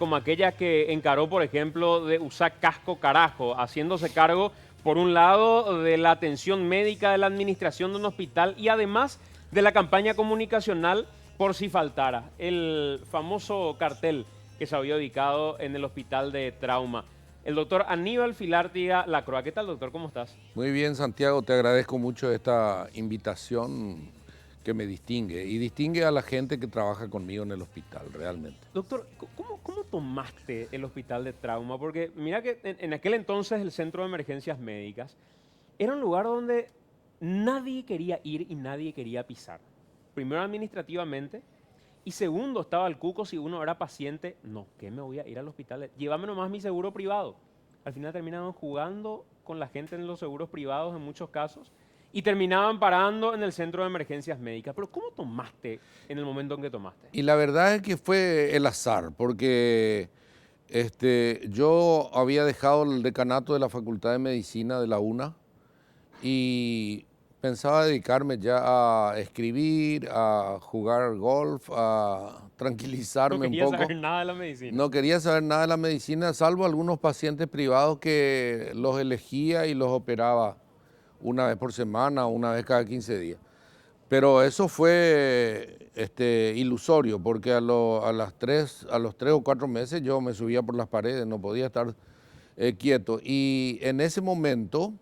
como aquella que encaró, por ejemplo, de usar casco carajo, haciéndose cargo, por un lado, de la atención médica de la administración de un hospital y además de la campaña comunicacional por si faltara. El famoso cartel que se había ubicado en el hospital de trauma. El doctor Aníbal Filártiga Lacroix. ¿Qué tal, doctor? ¿Cómo estás? Muy bien, Santiago, te agradezco mucho esta invitación que me distingue y distingue a la gente que trabaja conmigo en el hospital, realmente. Doctor, ¿cómo tomaste el hospital de trauma? Porque mira que en aquel entonces el Centro de Emergencias Médicas era un lugar donde nadie quería ir y nadie quería pisar. Primero administrativamente y segundo estaba el cuco si uno era paciente. No, ¿qué me voy a ir al hospital? Llévame nomás mi seguro privado. Al final terminaban jugando con la gente en los seguros privados en muchos casos y terminaban parando en el Centro de Emergencias Médicas. Pero ¿cómo tomaste en el momento en que tomaste? Y la verdad es que fue el azar, porque yo había dejado el decanato de la Facultad de Medicina de la UNA y pensaba dedicarme ya a escribir, a jugar golf, a No tranquilizarme un quería saber poco. nada de la medicina. No quería saber nada de la medicina, salvo algunos pacientes privados que los elegía y los operaba una vez por semana, una vez cada 15 días. Pero eso fue ilusorio, porque a los 3 o 4 meses yo me subía por las paredes, no podía estar quieto. Y en ese momento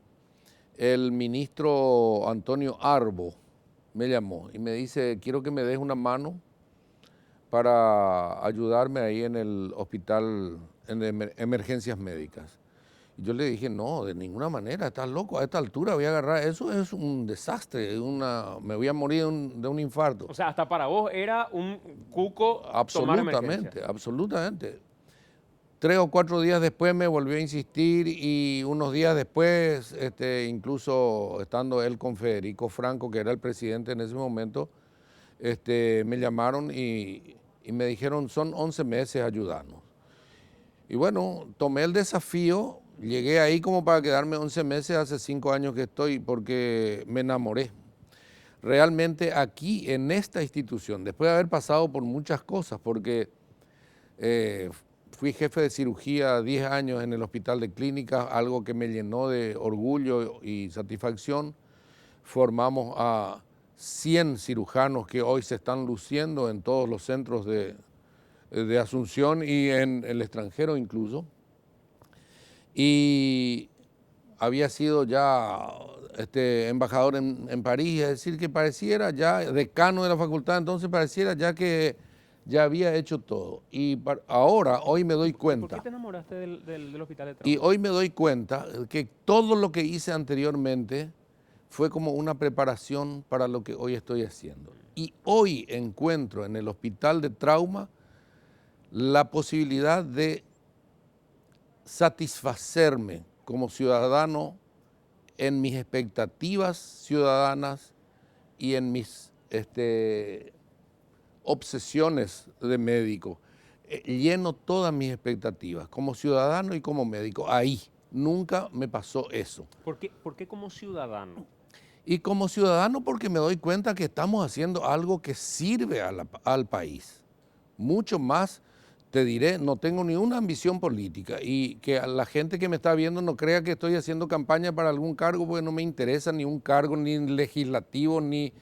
el ministro Antonio Arbo me llamó y me dice, quiero que me des una mano para ayudarme ahí en el hospital, en emergencias médicas. Y yo le dije, no, de ninguna manera, estás loco, a esta altura voy a agarrar, eso es un desastre, me voy a morir de un infarto. O sea, hasta para vos era un cuco tomar emergencias. Absolutamente, absolutamente. 3 o 4 días después me volvió a insistir y unos días después, incluso estando él con Federico Franco, que era el presidente en ese momento, me llamaron y me dijeron, son 11 meses, ayudarnos. Y bueno, tomé el desafío, llegué ahí como para quedarme 11 meses, hace 5 años que estoy, porque me enamoré. Realmente aquí, en esta institución, después de haber pasado por muchas cosas, porque fui jefe de cirugía 10 años en el Hospital de Clínicas, algo que me llenó de orgullo y satisfacción. Formamos a 100 cirujanos que hoy se están luciendo en todos los centros de Asunción y en el extranjero incluso. Y había sido ya embajador en París, es decir, que pareciera ya decano de la facultad, entonces pareciera ya que ya había hecho todo. Y ahora, hoy me doy ¿Por qué cuenta, te enamoraste del hospital de y trauma? hoy me doy cuenta que todo lo que hice anteriormente fue como una preparación para lo que hoy estoy haciendo. Y hoy encuentro en el hospital de trauma la posibilidad de satisfacerme como ciudadano en mis expectativas ciudadanas y en mis obsesiones de médico. Lleno todas mis expectativas como ciudadano y como médico. Ahí nunca me pasó eso. Por qué como ciudadano? Y como ciudadano porque me doy cuenta que estamos haciendo algo que sirve al país. Mucho más, te diré, no tengo ni una ambición política y que a la gente que me está viendo no crea que estoy haciendo campaña para algún cargo porque no me interesa ni un cargo ni legislativo ni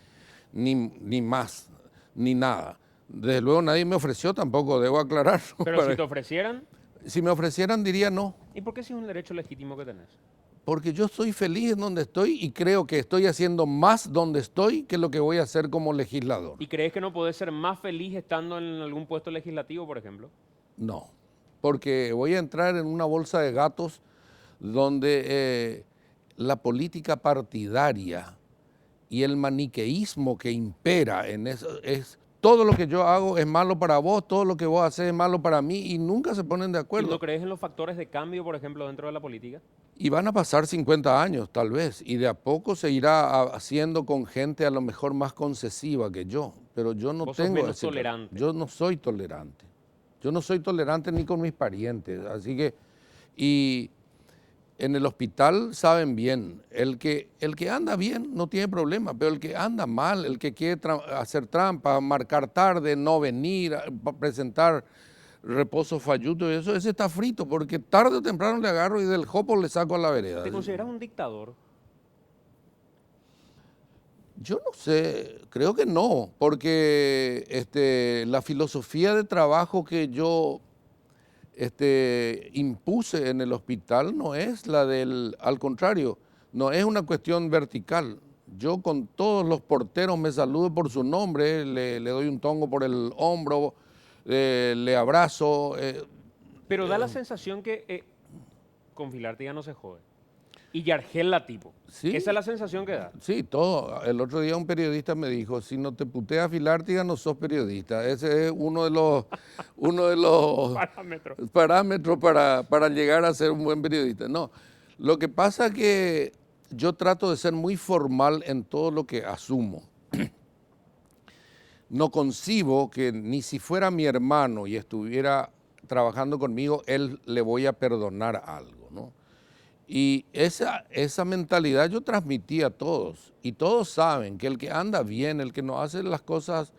más, ni nada. Desde luego nadie me ofreció tampoco, debo aclarar. Pero si te ofrecieran, Si me ofrecieran diría no. ¿y por qué si es un derecho legítimo que tenés? Porque yo estoy feliz en donde estoy y creo que estoy haciendo más donde estoy que lo que voy a hacer como legislador. ¿Y crees que no podés ser más feliz estando en algún puesto legislativo, por ejemplo? No, porque voy a entrar en una bolsa de gatos donde la política partidaria y el maniqueísmo que impera en eso es todo lo que yo hago es malo para vos, todo lo que vos haces es malo para mí y nunca se ponen de ¿Y no acuerdo. crees en los factores de cambio, por ejemplo, dentro de la política? Y van a pasar 50 años tal vez, y de a poco se irá haciendo con gente a lo mejor más concesiva que yo, pero yo no Vos sos tengo menos tolerante. yo no soy tolerante. Yo no soy tolerante ni con mis parientes, así que, y en el hospital saben bien, el que anda bien no tiene problema, pero el que anda mal, el que quiere hacer trampa, marcar tarde, no venir, presentar reposo falluto y eso, ese está frito, porque tarde o temprano le agarro y del jopo le saco a la vereda. ¿Te consideras un dictador? Yo no sé, creo que no, porque la filosofía de trabajo que yo impuse en el hospital no es la del, al contrario, no es una cuestión vertical. Yo con todos los porteros me saludo por su nombre, le doy un tongo por el hombro, le abrazo. Pero da la sensación que con Filártiga no se jode. Y Yargel la tipo. Sí. Esa es la sensación que da. Sí, todo. El otro día un periodista me dijo, si no te puteas Filártiga no sos periodista. Ese es uno de los parámetros para llegar a ser un buen periodista. No, lo que pasa es que yo trato de ser muy formal en todo lo que asumo. No concibo que ni si fuera mi hermano y estuviera trabajando conmigo, él le voy a perdonar algo, ¿no? Y esa mentalidad yo transmití a todos, y todos saben que el que anda bien, el que no hace las cosas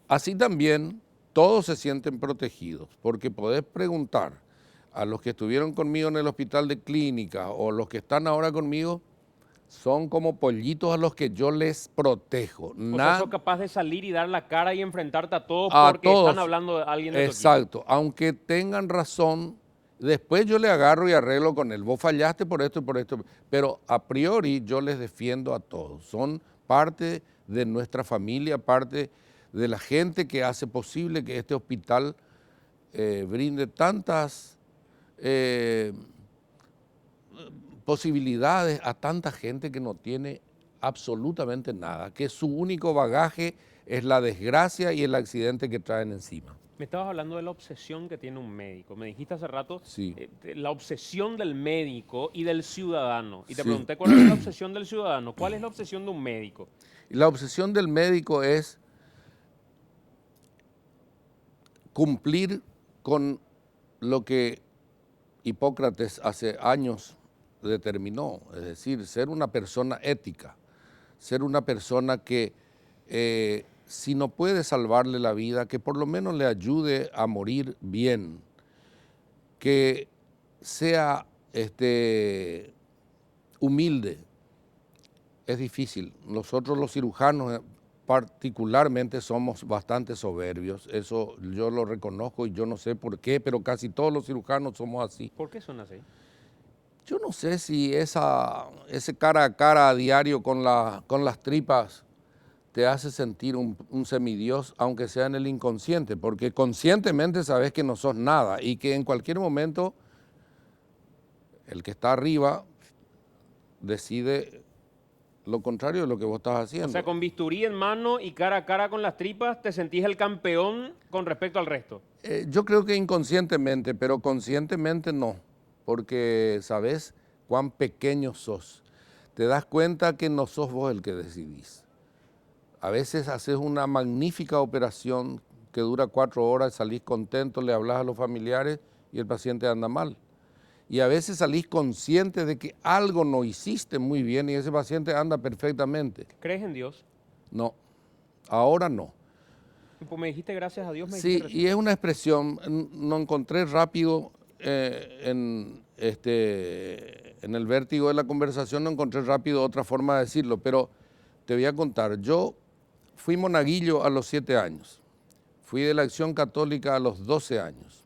así también, todos se sienten protegidos, porque podés preguntar a los que estuvieron conmigo en el hospital de clínica o los que están ahora conmigo, son como pollitos a los que yo les protejo. O sea, sos capaz de salir y dar la cara y enfrentarte a todos A porque todos, están hablando de alguien de tu equipo. exacto, aunque tengan razón, después yo le agarro y arreglo con él. Vos fallaste por esto y por esto, pero a priori yo les defiendo a todos. Son parte de nuestra familia, parte de la gente que hace posible que este hospital brinde tantas posibilidades a tanta gente que no tiene absolutamente nada, que su único bagaje es la desgracia y el accidente que traen encima. Me estabas hablando de la obsesión que tiene un médico. Me dijiste hace rato Sí. La obsesión del médico y del ciudadano. Y te Sí. pregunté cuál es la obsesión del ciudadano. ¿Cuál es la obsesión de un médico? Y la obsesión del médico es cumplir con lo que Hipócrates hace años determinó, es decir, ser una persona ética, ser una persona que si no puede salvarle la vida, que por lo menos le ayude a morir bien, que sea humilde. Es difícil. Nosotros los cirujanos particularmente somos bastante soberbios, eso yo lo reconozco y yo no sé por qué, pero casi todos los cirujanos somos así. ¿Por qué son así? Yo no sé si ese cara a cara a diario con las tripas te hace sentir un semidios, aunque sea en el inconsciente, porque conscientemente sabes que no sos nada y que en cualquier momento el que está arriba decide lo contrario de lo que vos estás haciendo. O sea, con bisturí en mano y cara a cara con las tripas, ¿te sentís el campeón con respecto al resto? Yo creo que inconscientemente, pero conscientemente no, porque sabes cuán pequeño sos. Te das cuenta que no sos vos el que decidís. A veces haces una magnífica operación que dura 4 horas, salís contento, le hablas a los familiares y el paciente anda mal. Y a veces salís consciente de que algo no hiciste muy bien y ese paciente anda perfectamente. ¿Crees en Dios? No, ahora no. Pues me dijiste gracias a Dios. Sí, y es una expresión, no encontré rápido en el vértigo de la conversación, no encontré rápido otra forma de decirlo, pero te voy a contar. Yo fui monaguillo a los 7 años, fui de la Acción Católica a los 12 años.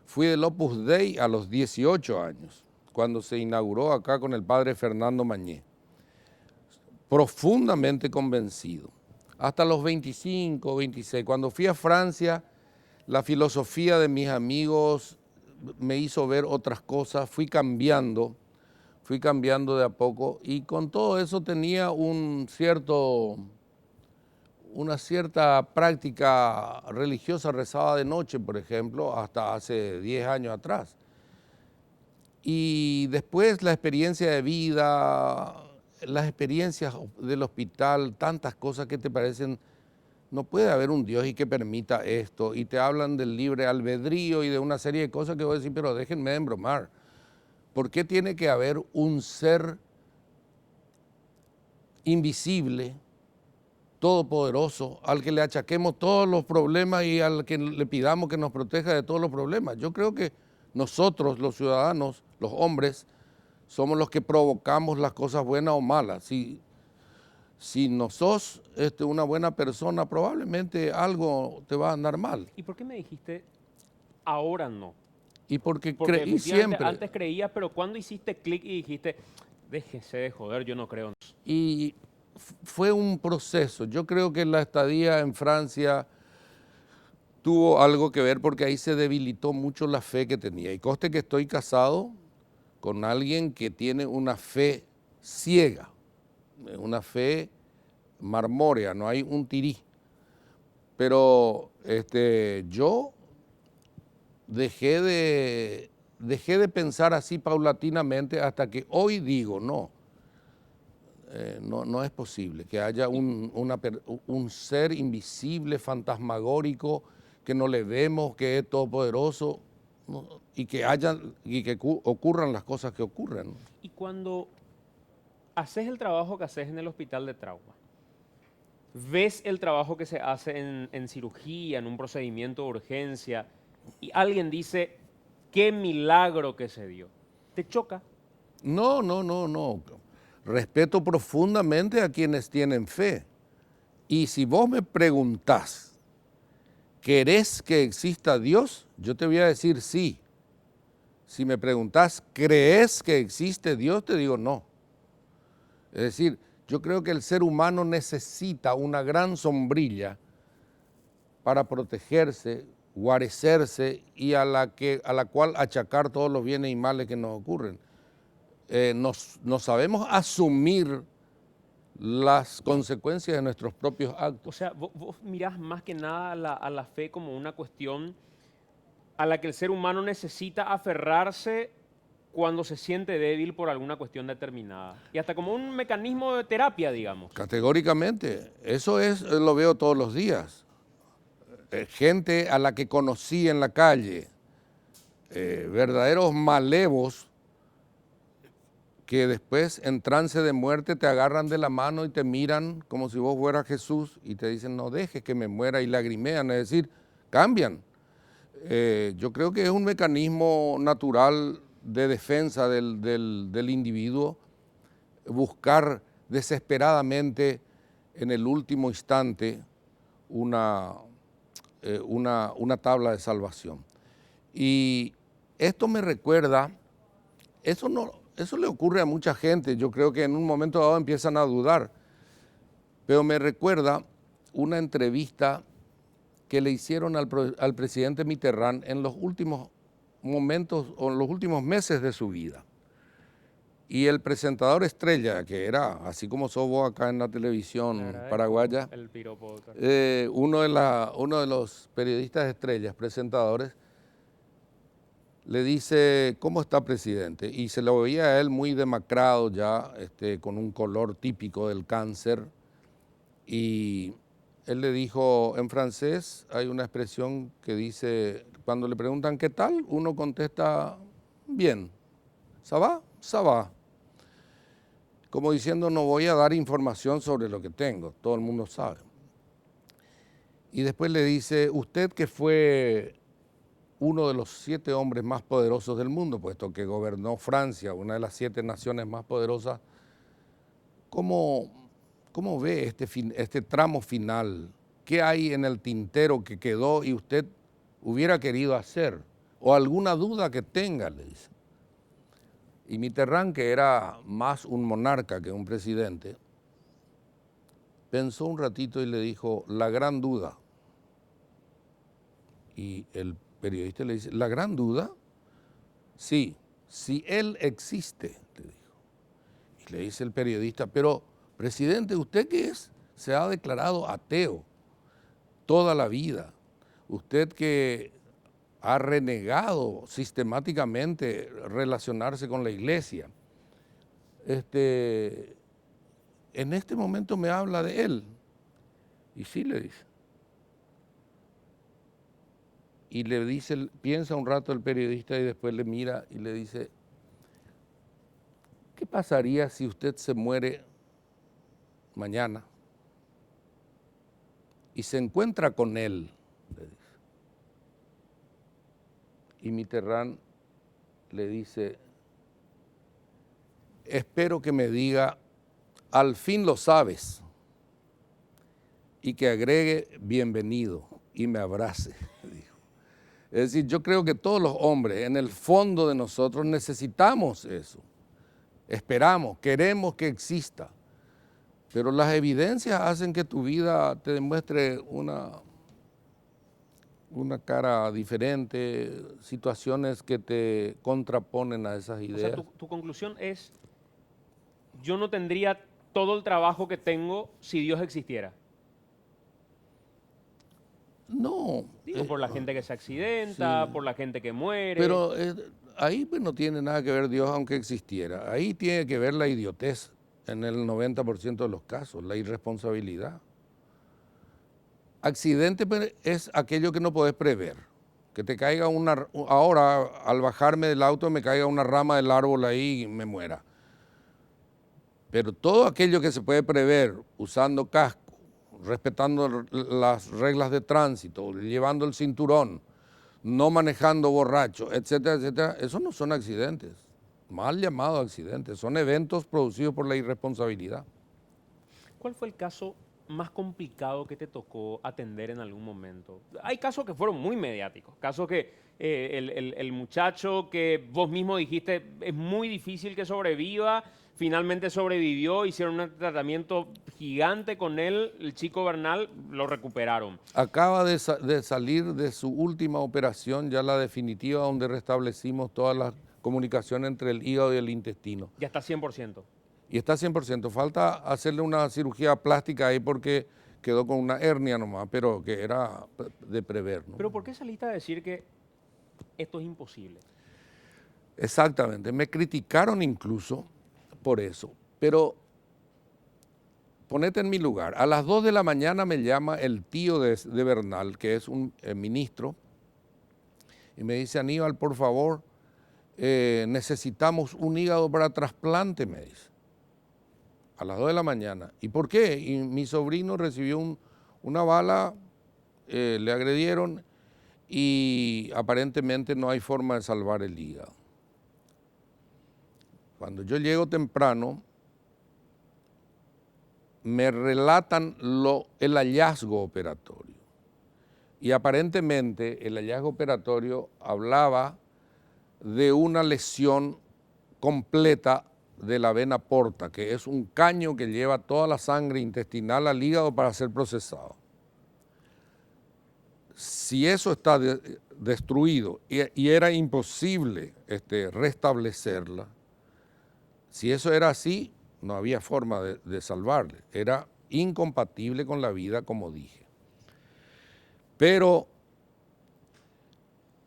Fui del Opus Dei a los 18 años, cuando se inauguró acá con el padre Fernando Mañé. Profundamente convencido. Hasta los 25, 26. Cuando fui a Francia, la filosofía de mis amigos me hizo ver otras cosas. Fui cambiando de a poco y con todo eso tenía una cierta práctica religiosa, rezaba de noche, por ejemplo, hasta hace 10 años atrás. Y después la experiencia de vida, las experiencias del hospital, tantas cosas que te parecen, no puede haber un Dios y que permita esto, y te hablan del libre albedrío y de una serie de cosas que vos decís, pero déjenme de embromar. ¿Por qué tiene que haber un ser invisible todopoderoso al que le achaquemos todos los problemas y al que le pidamos que nos proteja de todos los problemas. Yo creo que nosotros, los ciudadanos, los hombres, somos los que provocamos las cosas buenas o malas. Si no sos una buena persona, probablemente algo te va a andar mal. ¿Y por qué me dijiste ahora no? Y porque Porque creí efectivamente siempre. antes creías, pero cuando hiciste clic y dijiste, déjese de joder, yo no creo. Y fue un proceso. Yo creo que la estadía en Francia tuvo algo que ver porque ahí se debilitó mucho la fe que tenía. Y conste que estoy casado con alguien que tiene una fe ciega, una fe marmórea, no hay un tirí. Pero yo dejé de pensar así paulatinamente hasta que hoy digo, no es posible que haya un ser invisible, fantasmagórico, que no le vemos, que es todopoderoso, ¿no? y que ocurran las cosas que ocurren. Y cuando haces el trabajo que haces en el hospital de trauma, ves el trabajo que se hace en cirugía, en un procedimiento de urgencia, y alguien dice, qué milagro que se dio, ¿te choca? No. Respeto profundamente a quienes tienen fe. Y si vos me preguntás, ¿querés que exista Dios? Yo te voy a decir sí. Si me preguntás, ¿crees que existe Dios? Te digo no. Es decir, yo creo que el ser humano necesita una gran sombrilla para protegerse, guarecerse y a la cual achacar todos los bienes y males que nos ocurren. No sabemos asumir las consecuencias de nuestros propios O actos. sea, vos mirás más que nada a la fe como una cuestión a la que el ser humano necesita aferrarse cuando se siente débil por alguna cuestión determinada. Y hasta como un mecanismo de terapia, digamos. Categóricamente, eso lo veo todos los días. Gente a la que conocí en la calle, verdaderos malevos que después en trance de muerte te agarran de la mano y te miran como si vos fueras Jesús y te dicen no dejes que me muera y lagrimean, es decir, cambian. Yo creo que es un mecanismo natural de defensa del individuo buscar desesperadamente en el último instante una tabla de salvación. Y esto me recuerda, eso le ocurre a mucha gente, yo creo que en un momento dado empiezan a dudar, pero me recuerda una entrevista que le hicieron al presidente Mitterrand en los últimos momentos o en los últimos meses de su vida. Y el presentador estrella, que era, así como sos vos acá en la televisión paraguaya, El piropo. uno de los periodistas estrellas, presentadores, le dice, ¿cómo está, presidente? Y se lo veía a él muy demacrado ya, con un color típico del cáncer. Y él le dijo, en francés hay una expresión que dice, cuando le preguntan ¿qué tal? Uno contesta, bien, ¿ça va? Ça va. Como diciendo, no voy a dar información sobre lo que tengo, todo el mundo sabe. Y después le dice, usted que fue uno de los 7 hombres más poderosos del mundo, puesto que gobernó Francia, una de las 7 naciones más poderosas, ¿cómo ve este tramo final? ¿Qué hay en el tintero que quedó y usted hubiera querido hacer? ¿O alguna duda que tenga? Le dice. Y Mitterrand, que era más un monarca que un presidente, pensó un ratito y le dijo, la gran duda. Y el periodista le dice, ¿la gran duda? Sí, si él existe, le dijo. Y le dice el periodista, pero presidente, ¿usted qué es? Se ha declarado ateo toda la vida. Usted que ha renegado sistemáticamente relacionarse con la iglesia. En este momento me habla de él. Y sí, le dice. Y le dice, piensa un rato el periodista y después le mira y le dice, ¿qué pasaría si usted se muere mañana? y se encuentra con él, le dice. Y Mitterrand le dice, espero que me diga, al fin lo sabes, y que agregue bienvenido y me abrace, dijo. Es decir, yo creo que todos los hombres, en el fondo de nosotros, necesitamos eso. Esperamos, queremos que exista, pero las evidencias hacen que tu vida te demuestre una cara diferente, situaciones que te contraponen a esas O sea, ideas. tu conclusión es, yo no tendría todo el trabajo que tengo si Dios existiera. No, Digo, por la gente que se accidenta, sí, por la gente que muere. pero ahí pues no tiene nada que ver Dios aunque existiera. Ahí tiene que ver la idiotez en el 90% de los casos, la irresponsabilidad. Accidente pues, es aquello que no podés prever. Que te caiga ahora al bajarme del auto me caiga una rama del árbol ahí y me muera. Pero todo aquello que se puede prever usando casco, respetando las reglas de tránsito, llevando el cinturón, no manejando borracho, etcétera, etcétera, esos no son accidentes, mal llamados accidentes, son eventos producidos por la irresponsabilidad. ¿Cuál fue el caso más complicado que te tocó atender en algún momento? Hay casos que fueron muy mediáticos, casos que el muchacho que vos mismo dijiste es muy difícil que sobreviva, finalmente sobrevivió, hicieron un tratamiento gigante con él, el chico Bernal lo recuperaron. Acaba de salir de su última operación, ya la definitiva, donde restablecimos todas las comunicaciones entre el hígado y el intestino. Ya está 100%. Y está 100%. Falta hacerle una cirugía plástica ahí porque quedó con una hernia nomás, pero que era de prever, ¿no? Pero ¿por qué saliste a decir que esto es imposible? Exactamente. Me criticaron incluso por eso. Pero ponete en mi lugar. A las 2 de la mañana me llama el tío de Bernal, que es un ministro, y me dice, Aníbal, por favor, necesitamos un hígado para trasplante, me dice. A las 2 de la mañana. ¿Y por qué? Y mi sobrino recibió una bala, le agredieron y aparentemente no hay forma de salvar el hígado. Cuando yo llego temprano, me relatan el hallazgo operatorio. Y aparentemente el hallazgo operatorio hablaba de una lesión completa de la vena porta, que es un caño que lleva toda la sangre intestinal al hígado para ser procesado. Si eso está destruido y era imposible restablecerla, si eso era así, no había forma de salvarle. Era incompatible con la vida, como dije. Pero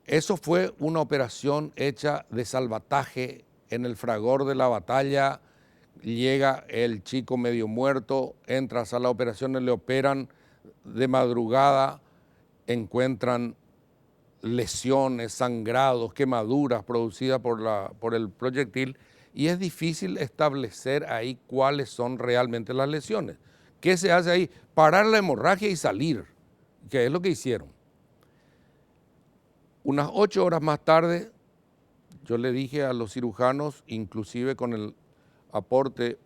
eso fue una operación hecha de salvataje en el fragor de la batalla. Llega el chico medio muerto, entra a la sala de operaciones, le operan de madrugada, encuentran lesiones, sangrados, quemaduras producidas por el proyectil y es difícil establecer ahí cuáles son realmente las lesiones. ¿Qué se hace ahí? Parar la hemorragia y salir, que es lo que hicieron. Unas 8 horas más tarde, yo le dije a los cirujanos, inclusive con el aporte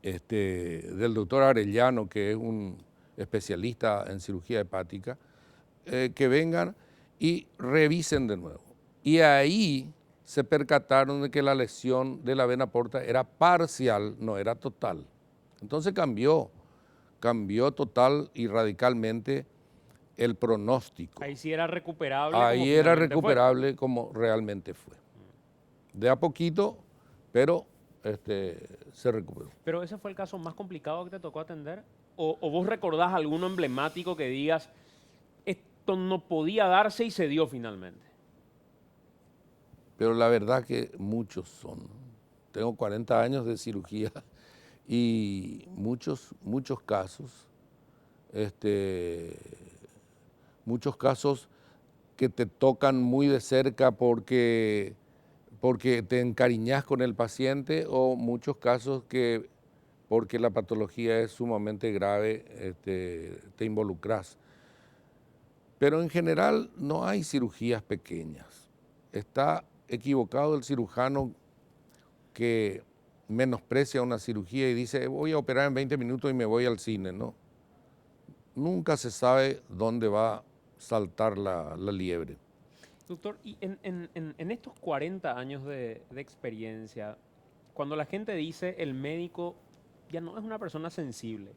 del doctor Arellano, que es un especialista en cirugía hepática, que vengan y revisen de nuevo. Y ahí se percataron de que la lesión de la vena porta era parcial, no era total. Entonces cambió total y radicalmente el pronóstico. Ahí sí era recuperable. Ahí era recuperable como realmente fue. De a poquito, pero se recuperó. ¿Pero ese fue el caso más complicado que te tocó atender? ¿O vos recordás alguno emblemático que digas, esto no podía darse y se dio finalmente? Pero la verdad que muchos son. Tengo 40 años de cirugía y muchos casos, muchos casos que te tocan muy de cerca porque te encariñas con el paciente o muchos casos que porque la patología es sumamente grave, te involucras. Pero en general no hay cirugías pequeñas. Está equivocado el cirujano que menosprecia una cirugía y dice, voy a operar en 20 minutos y me voy al cine, ¿no? Nunca se sabe dónde va a saltar la liebre. Doctor, y en estos 40 años de experiencia, cuando la gente dice el médico ya no es una persona sensible,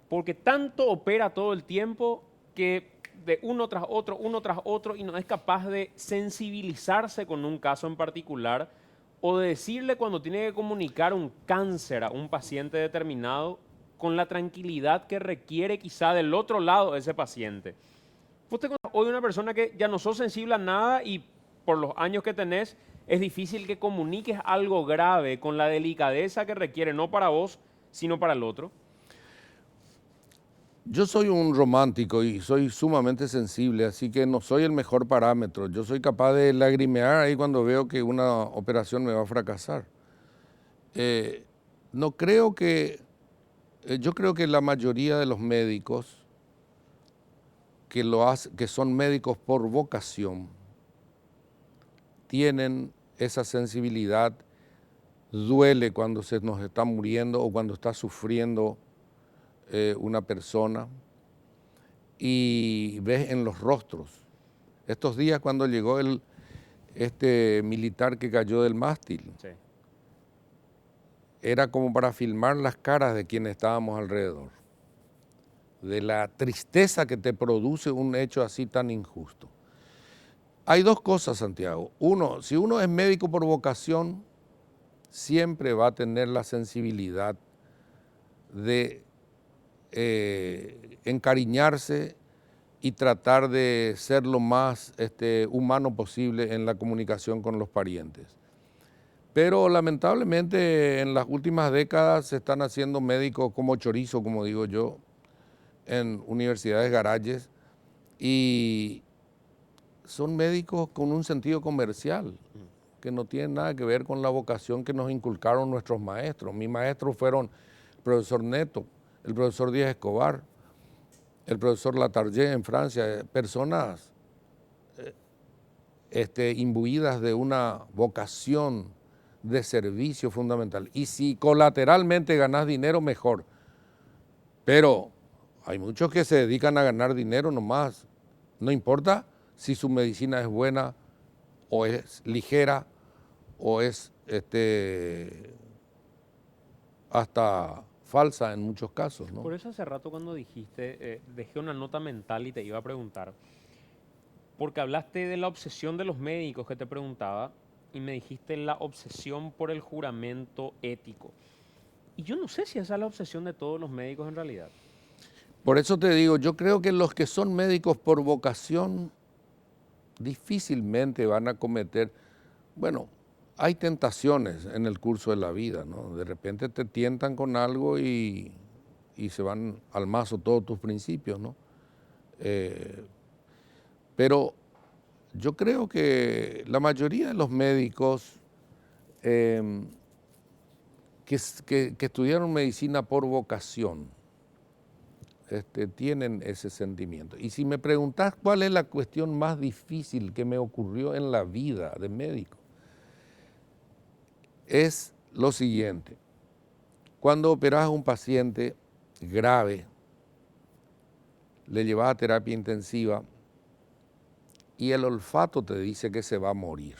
porque tanto opera todo el tiempo que de uno tras otro, y no es capaz de sensibilizarse con un caso en particular o de decirle cuando tiene que comunicar un cáncer a un paciente determinado con la tranquilidad que requiere quizá del otro lado de ese paciente. Vos te conoces hoy una persona que ya no sos sensible a nada y por los años que tenés es difícil que comuniques algo grave con la delicadeza que requiere no para vos, sino para el otro. Yo soy un romántico y soy sumamente sensible, así que no soy el mejor parámetro. Yo soy capaz de lagrimear ahí cuando veo que una operación me va a fracasar. No creo que, yo creo que la mayoría de los médicos que son médicos por vocación tienen esa sensibilidad. Duele cuando se nos está muriendo o cuando está sufriendo una persona y ves en los rostros. Estos días cuando llegó este militar que cayó del mástil, Sí. era como para filmar las caras de quienes estábamos alrededor, de la tristeza que te produce un hecho así tan injusto. Hay dos cosas, Santiago. Uno, si uno es médico por vocación, siempre va a tener la sensibilidad de encariñarse y tratar de ser lo más humano posible en la comunicación con los parientes. Pero lamentablemente en las últimas décadas se están haciendo médicos como chorizo, como digo yo, en universidades garajes, y son médicos con un sentido comercial, que no tienen nada que ver con la vocación que nos inculcaron nuestros maestros. Mis maestros fueron el profesor Neto, el profesor Díaz Escobar, el profesor Latarjé en Francia, personas imbuidas de una vocación de servicio fundamental. Y si colateralmente ganas dinero, mejor. Pero hay muchos que se dedican a ganar dinero nomás. No importa si su medicina es buena o es ligera o es hasta falsa en muchos casos, ¿no? Por eso hace rato cuando dijiste, dejé una nota mental y te iba a preguntar, porque hablaste de la obsesión de los médicos que te preguntaba y me dijiste la obsesión por el juramento ético. Y yo no sé si esa es la obsesión de todos los médicos en realidad. Por eso te digo, yo creo que los que son médicos por vocación difícilmente van a cometer, bueno, hay tentaciones en el curso de la vida, ¿no? De repente te tientan con algo y se van al mazo todos tus principios, ¿no? Pero yo creo que la mayoría de los médicos que estudiaron medicina por vocación tienen ese sentimiento. Y si me preguntás cuál es la cuestión más difícil que me ocurrió en la vida de médico, es lo siguiente. Cuando operás a un paciente grave, le llevas a terapia intensiva y el olfato te dice que se va a morir.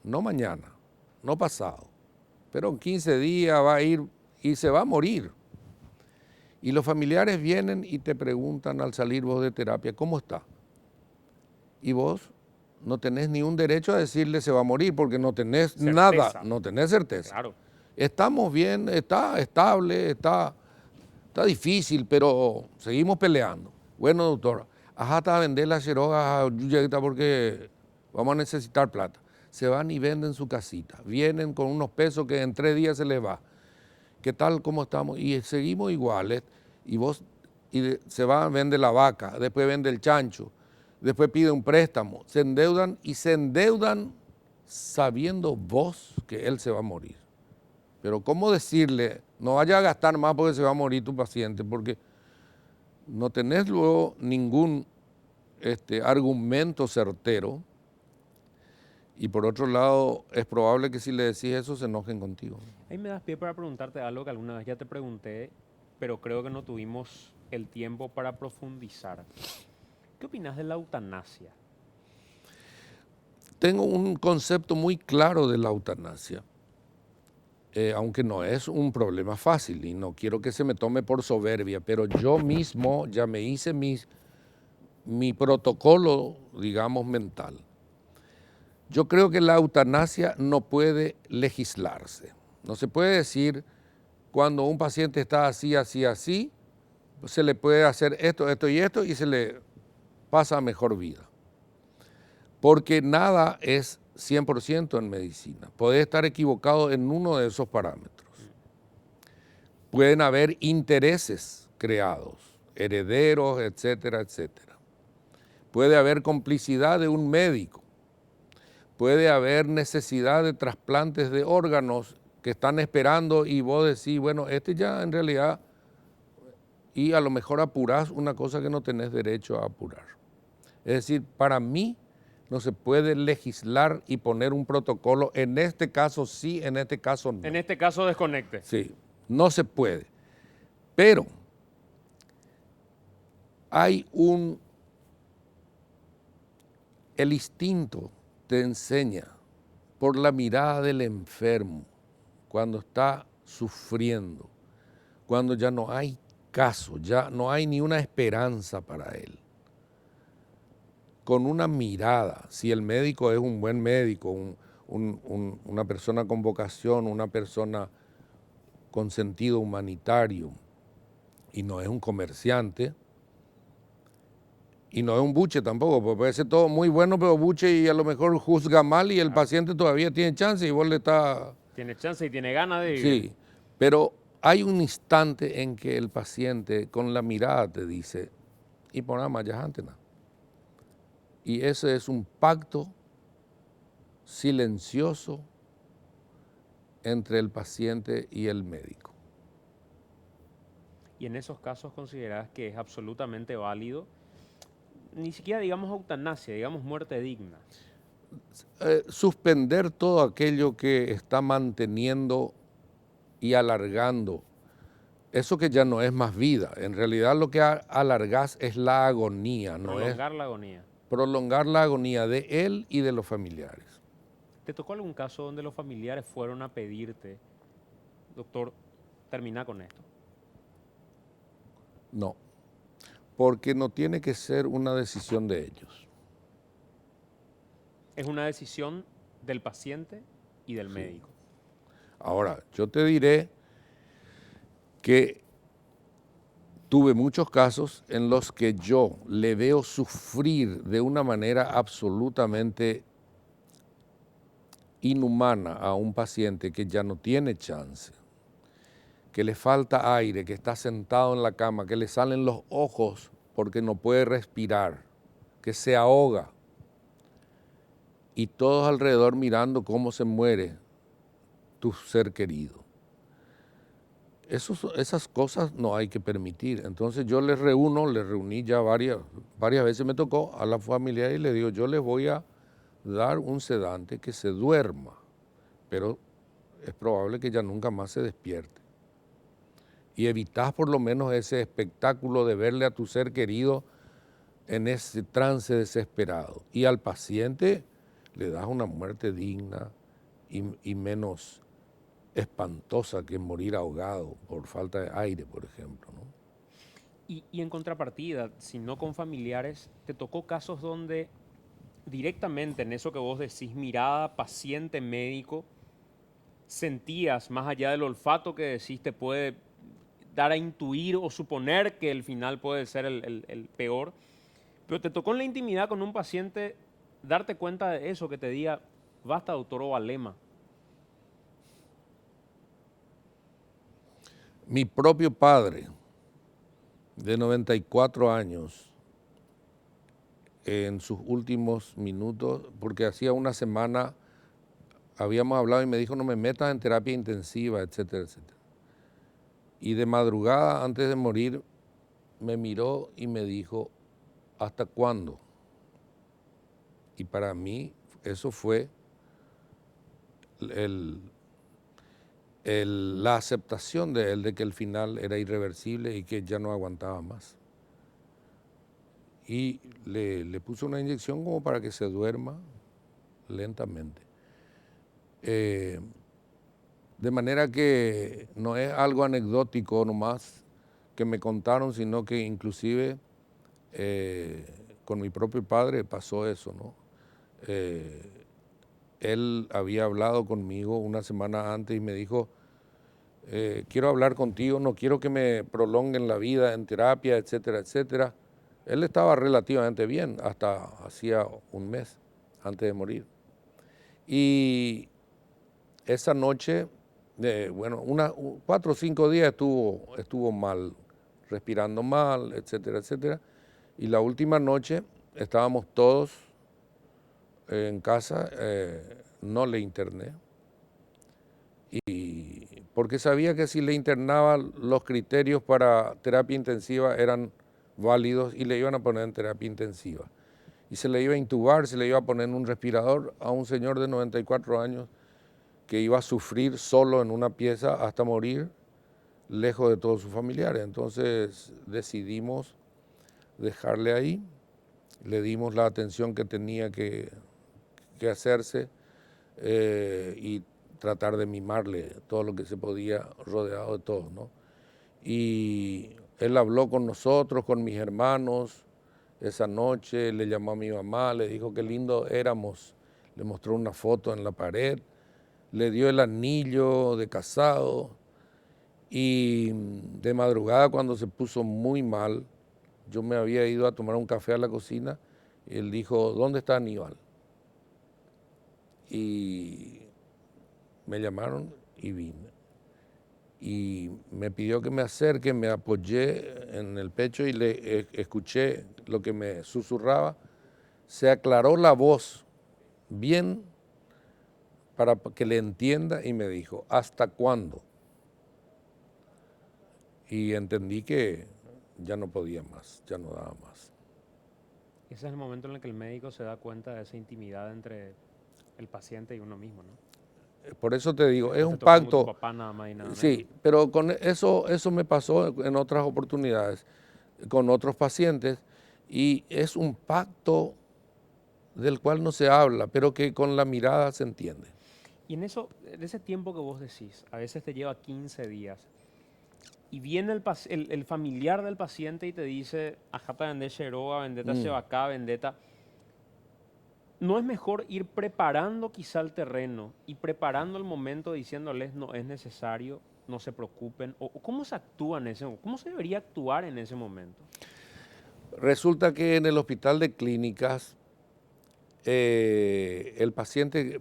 No mañana, no pasado, pero en 15 días va a ir y se va a morir. Y los familiares vienen y te preguntan al salir vos de terapia, ¿cómo está? Y vos no tenés ni un derecho a decirle se va a morir porque no tenés Certeza. nada, no tenés certeza. Claro. Estamos bien, está estable, está difícil, pero seguimos peleando. Bueno, doctor, ajá, a vender las Xiroga a Yuyeta porque vamos a necesitar plata. Se van y venden su casita, vienen con unos pesos que en 3 días se les va. ¿Qué tal? ¿Cómo estamos? Y seguimos iguales, se va, vende la vaca, después vende el chancho, después pide un préstamo, se endeudan sabiendo vos que él se va a morir. Pero ¿cómo decirle, no vaya a gastar más porque se va a morir tu paciente? Porque no tenés luego ningún argumento certero. Y por otro lado, es probable que si le decís eso se enojen contigo. Ahí me das pie para preguntarte algo que alguna vez ya te pregunté, pero creo que no tuvimos el tiempo para profundizar. ¿Qué opinas de la eutanasia? Tengo un concepto muy claro de la eutanasia, aunque no es un problema fácil y no quiero que se me tome por soberbia, pero yo mismo ya me hice mi protocolo, digamos, mental. Yo creo que la eutanasia no puede legislarse. No se puede decir cuando un paciente está así, así, así, se le puede hacer esto, esto y esto y se le pasa a mejor vida. Porque nada es 100% en medicina. Puede estar equivocado en uno de esos parámetros. Pueden haber intereses creados, herederos, etcétera, etcétera. Puede haber complicidad de un médico. Puede haber necesidad de trasplantes de órganos que están esperando y vos decís, bueno, ya en realidad, y a lo mejor apurás una cosa que no tenés derecho a apurar. Es decir, para mí no se puede legislar y poner un protocolo, en este caso sí, en este caso no. En este caso, desconecte. Sí, no se puede. Pero hay el instinto te enseña por la mirada del enfermo, cuando está sufriendo, cuando ya no hay caso, ya no hay ni una esperanza para él. Con una mirada, si el médico es un buen médico, una persona con vocación, una persona con sentido humanitario y no es un comerciante y no es un buche tampoco, porque puede ser todo muy bueno, pero buche y a lo mejor juzga mal y el paciente todavía tiene chance y vos le está... Tiene chance y tiene ganas de vivir. Sí, pero hay un instante en que el paciente con la mirada te dice, y por nada más ya antes nada. Y ese es un pacto silencioso entre el paciente y el médico. Y en esos casos considerás que es absolutamente válido, ni siquiera digamos eutanasia, digamos muerte digna. Suspender todo aquello que está manteniendo y alargando, eso que ya no es más vida. En realidad lo que alargás es la agonía, no es Prolongar la agonía. prolongar la agonía de él y de los familiares. ¿Te tocó algún caso donde los familiares fueron a pedirte, doctor, termina con esto? No, porque no tiene que ser una decisión de ellos. Es una decisión del paciente y del médico. Ahora, yo te diré que tuve muchos casos en los que yo le veo sufrir de una manera absolutamente inhumana a un paciente que ya no tiene chance, que le falta aire, que está sentado en la cama, que le salen los ojos porque no puede respirar, que se ahoga, y todos alrededor mirando cómo se muere tu ser querido. Esas cosas no hay que permitir. Entonces yo les reuní ya varias veces me tocó a la familia y les digo, yo les voy a dar un sedante que se duerma, pero es probable que ya nunca más se despierte. Y evitás por lo menos ese espectáculo de verle a tu ser querido en ese trance desesperado. Y al paciente le das una muerte digna y menos espantosa que morir ahogado por falta de aire, por ejemplo, ¿no? Y en contrapartida, si no con familiares, ¿te tocó casos donde directamente en eso que vos decís, mirada, paciente, médico, sentías, más allá del olfato que decís, te puede dar a intuir o suponer que el final puede ser el peor, pero te tocó en la intimidad con un paciente darte cuenta de eso, que te diga, basta doctor o Alema? Mi propio padre, de 94 años, en sus últimos minutos, porque hacía una semana habíamos hablado y me dijo, no me metas en terapia intensiva, etcétera, etcétera. Y de madrugada, antes de morir, me miró y me dijo, ¿hasta cuándo? Y para mí eso fue la aceptación de él de que el final era irreversible y que ya no aguantaba más. Y le puso una inyección como para que se duerma lentamente. De manera que no es algo anecdótico nomás que me contaron, sino que inclusive con mi propio padre pasó eso, ¿no? Él había hablado conmigo una semana antes y me dijo, quiero hablar contigo, no quiero que me prolonguen la vida en terapia, etcétera, etcétera. Él estaba relativamente bien hasta hacía un mes antes de morir. Y esa noche, bueno, 4 o 5 días estuvo mal, respirando mal, etcétera, etcétera. Y la última noche estábamos todos en casa, no le interné. Y porque sabía que si le internaba los criterios para terapia intensiva eran válidos y le iban a poner en terapia intensiva. Y se le iba a intubar, se le iba a poner en un respirador a un señor de 94 años que iba a sufrir solo en una pieza hasta morir, lejos de todos sus familiares. Entonces decidimos dejarle ahí, le dimos la atención que tenía que hacerse y tratar de mimarle todo lo que se podía, rodeado de todos, ¿no? Y él habló con nosotros, con mis hermanos, esa noche, le llamó a mi mamá, le dijo qué lindo éramos, le mostró una foto en la pared, le dio el anillo de casado y de madrugada cuando se puso muy mal, yo me había ido a tomar un café a la cocina y él dijo, ¿dónde está Aníbal? Y me llamaron y vine. Y me pidió que me acerque, me apoyé en el pecho y le escuché lo que me susurraba. Se aclaró la voz bien para que le entienda y me dijo, ¿hasta cuándo? Y entendí que ya no podía más, ya no daba más. Ese es el momento en el que el médico se da cuenta de esa intimidad entre el paciente y uno mismo, ¿no? Por eso te digo, es No te un tocó como tu pacto, papá nada más y nada menos. sí, pero con eso me pasó en otras oportunidades, con otros pacientes, y es un pacto del cual no se habla, pero que con la mirada se entiende. Y en ese tiempo que vos decís, a veces te lleva 15 días, y viene el familiar del paciente y te dice, ajata vende Sheroa, vendeta Shebacá, vendeta. ¿No es mejor ir preparando quizá el terreno y preparando el momento diciéndoles no es necesario, no se preocupen? ¿O cómo se actúa en ese momento? ¿Cómo se debería actuar en ese momento? Resulta que en el hospital de clínicas, el paciente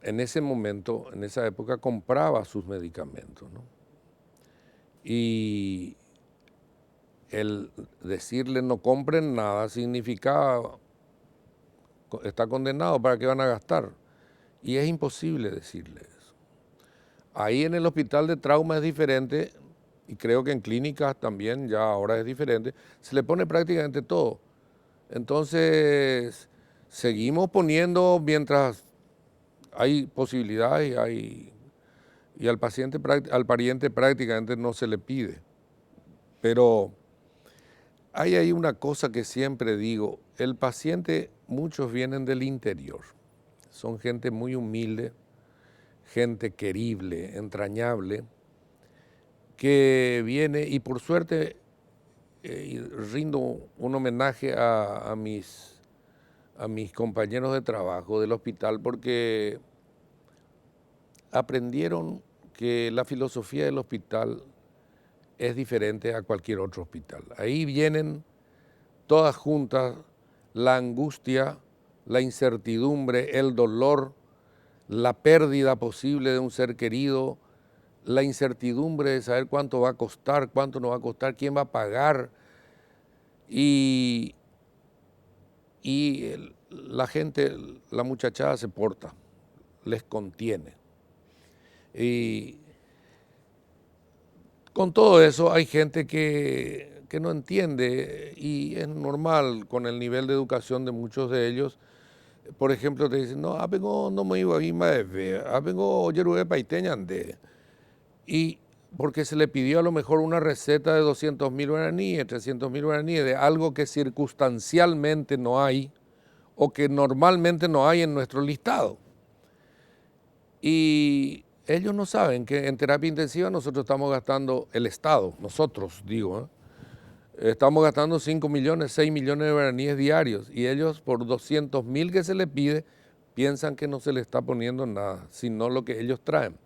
en ese momento, en esa época, compraba sus medicamentos, ¿no? Y el decirle no compren nada significaba, está condenado, ¿para qué van a gastar? Y es imposible decirle eso. Ahí en el hospital de trauma es diferente, y creo que en clínicas también ya ahora es diferente, se le pone prácticamente todo. Entonces, seguimos poniendo mientras hay posibilidades y al paciente, al pariente prácticamente no se le pide. Pero hay ahí una cosa que siempre digo, el paciente, muchos vienen del interior, son gente muy humilde, gente querible, entrañable, que viene y por suerte rindo un homenaje a mis compañeros de trabajo del hospital porque aprendieron que la filosofía del hospital es diferente a cualquier otro hospital. Ahí vienen todas juntas la angustia, la incertidumbre, el dolor, la pérdida posible de un ser querido, la incertidumbre de saber cuánto va a costar, cuánto no va a costar, quién va a pagar. Y la gente, la muchachada se porta, les contiene. Y con todo eso hay gente que no entiende, y es normal con el nivel de educación de muchos de ellos. Por ejemplo, te dicen, no, apengo no me iba a ir más de apengo yerué paiteña ande. Y porque se le pidió a lo mejor una receta de 200.000 guaraníes, 300.000 guaraníes, de algo que circunstancialmente no hay o que normalmente no hay en nuestro listado. Y ellos no saben que en terapia intensiva nosotros estamos gastando, el Estado, nosotros digo, estamos gastando 5 millones, 6 millones de guaraníes diarios, y ellos por 200.000 que se les pide piensan que no se les está poniendo nada, sino lo que ellos traen.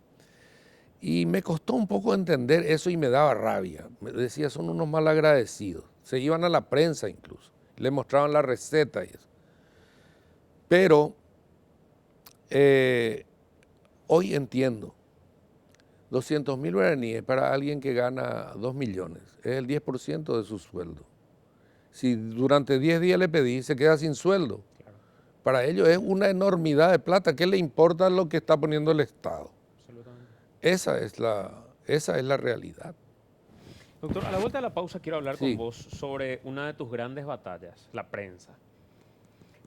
Y me costó un poco entender eso y me daba rabia. Me decía, son unos malagradecidos. Se iban a la prensa incluso, le mostraban la receta y eso. Pero hoy entiendo, 200.000 guaraníes para alguien que gana 2 millones, es el 10% de su sueldo. Si durante 10 días le pedí, se queda sin sueldo. Claro. Para ellos es una enormidad de plata. ¿Qué le importa lo que está poniendo el Estado? Esa es la realidad. Doctor, a la vuelta de la pausa quiero hablar Sí. con vos sobre una de tus grandes batallas, la prensa.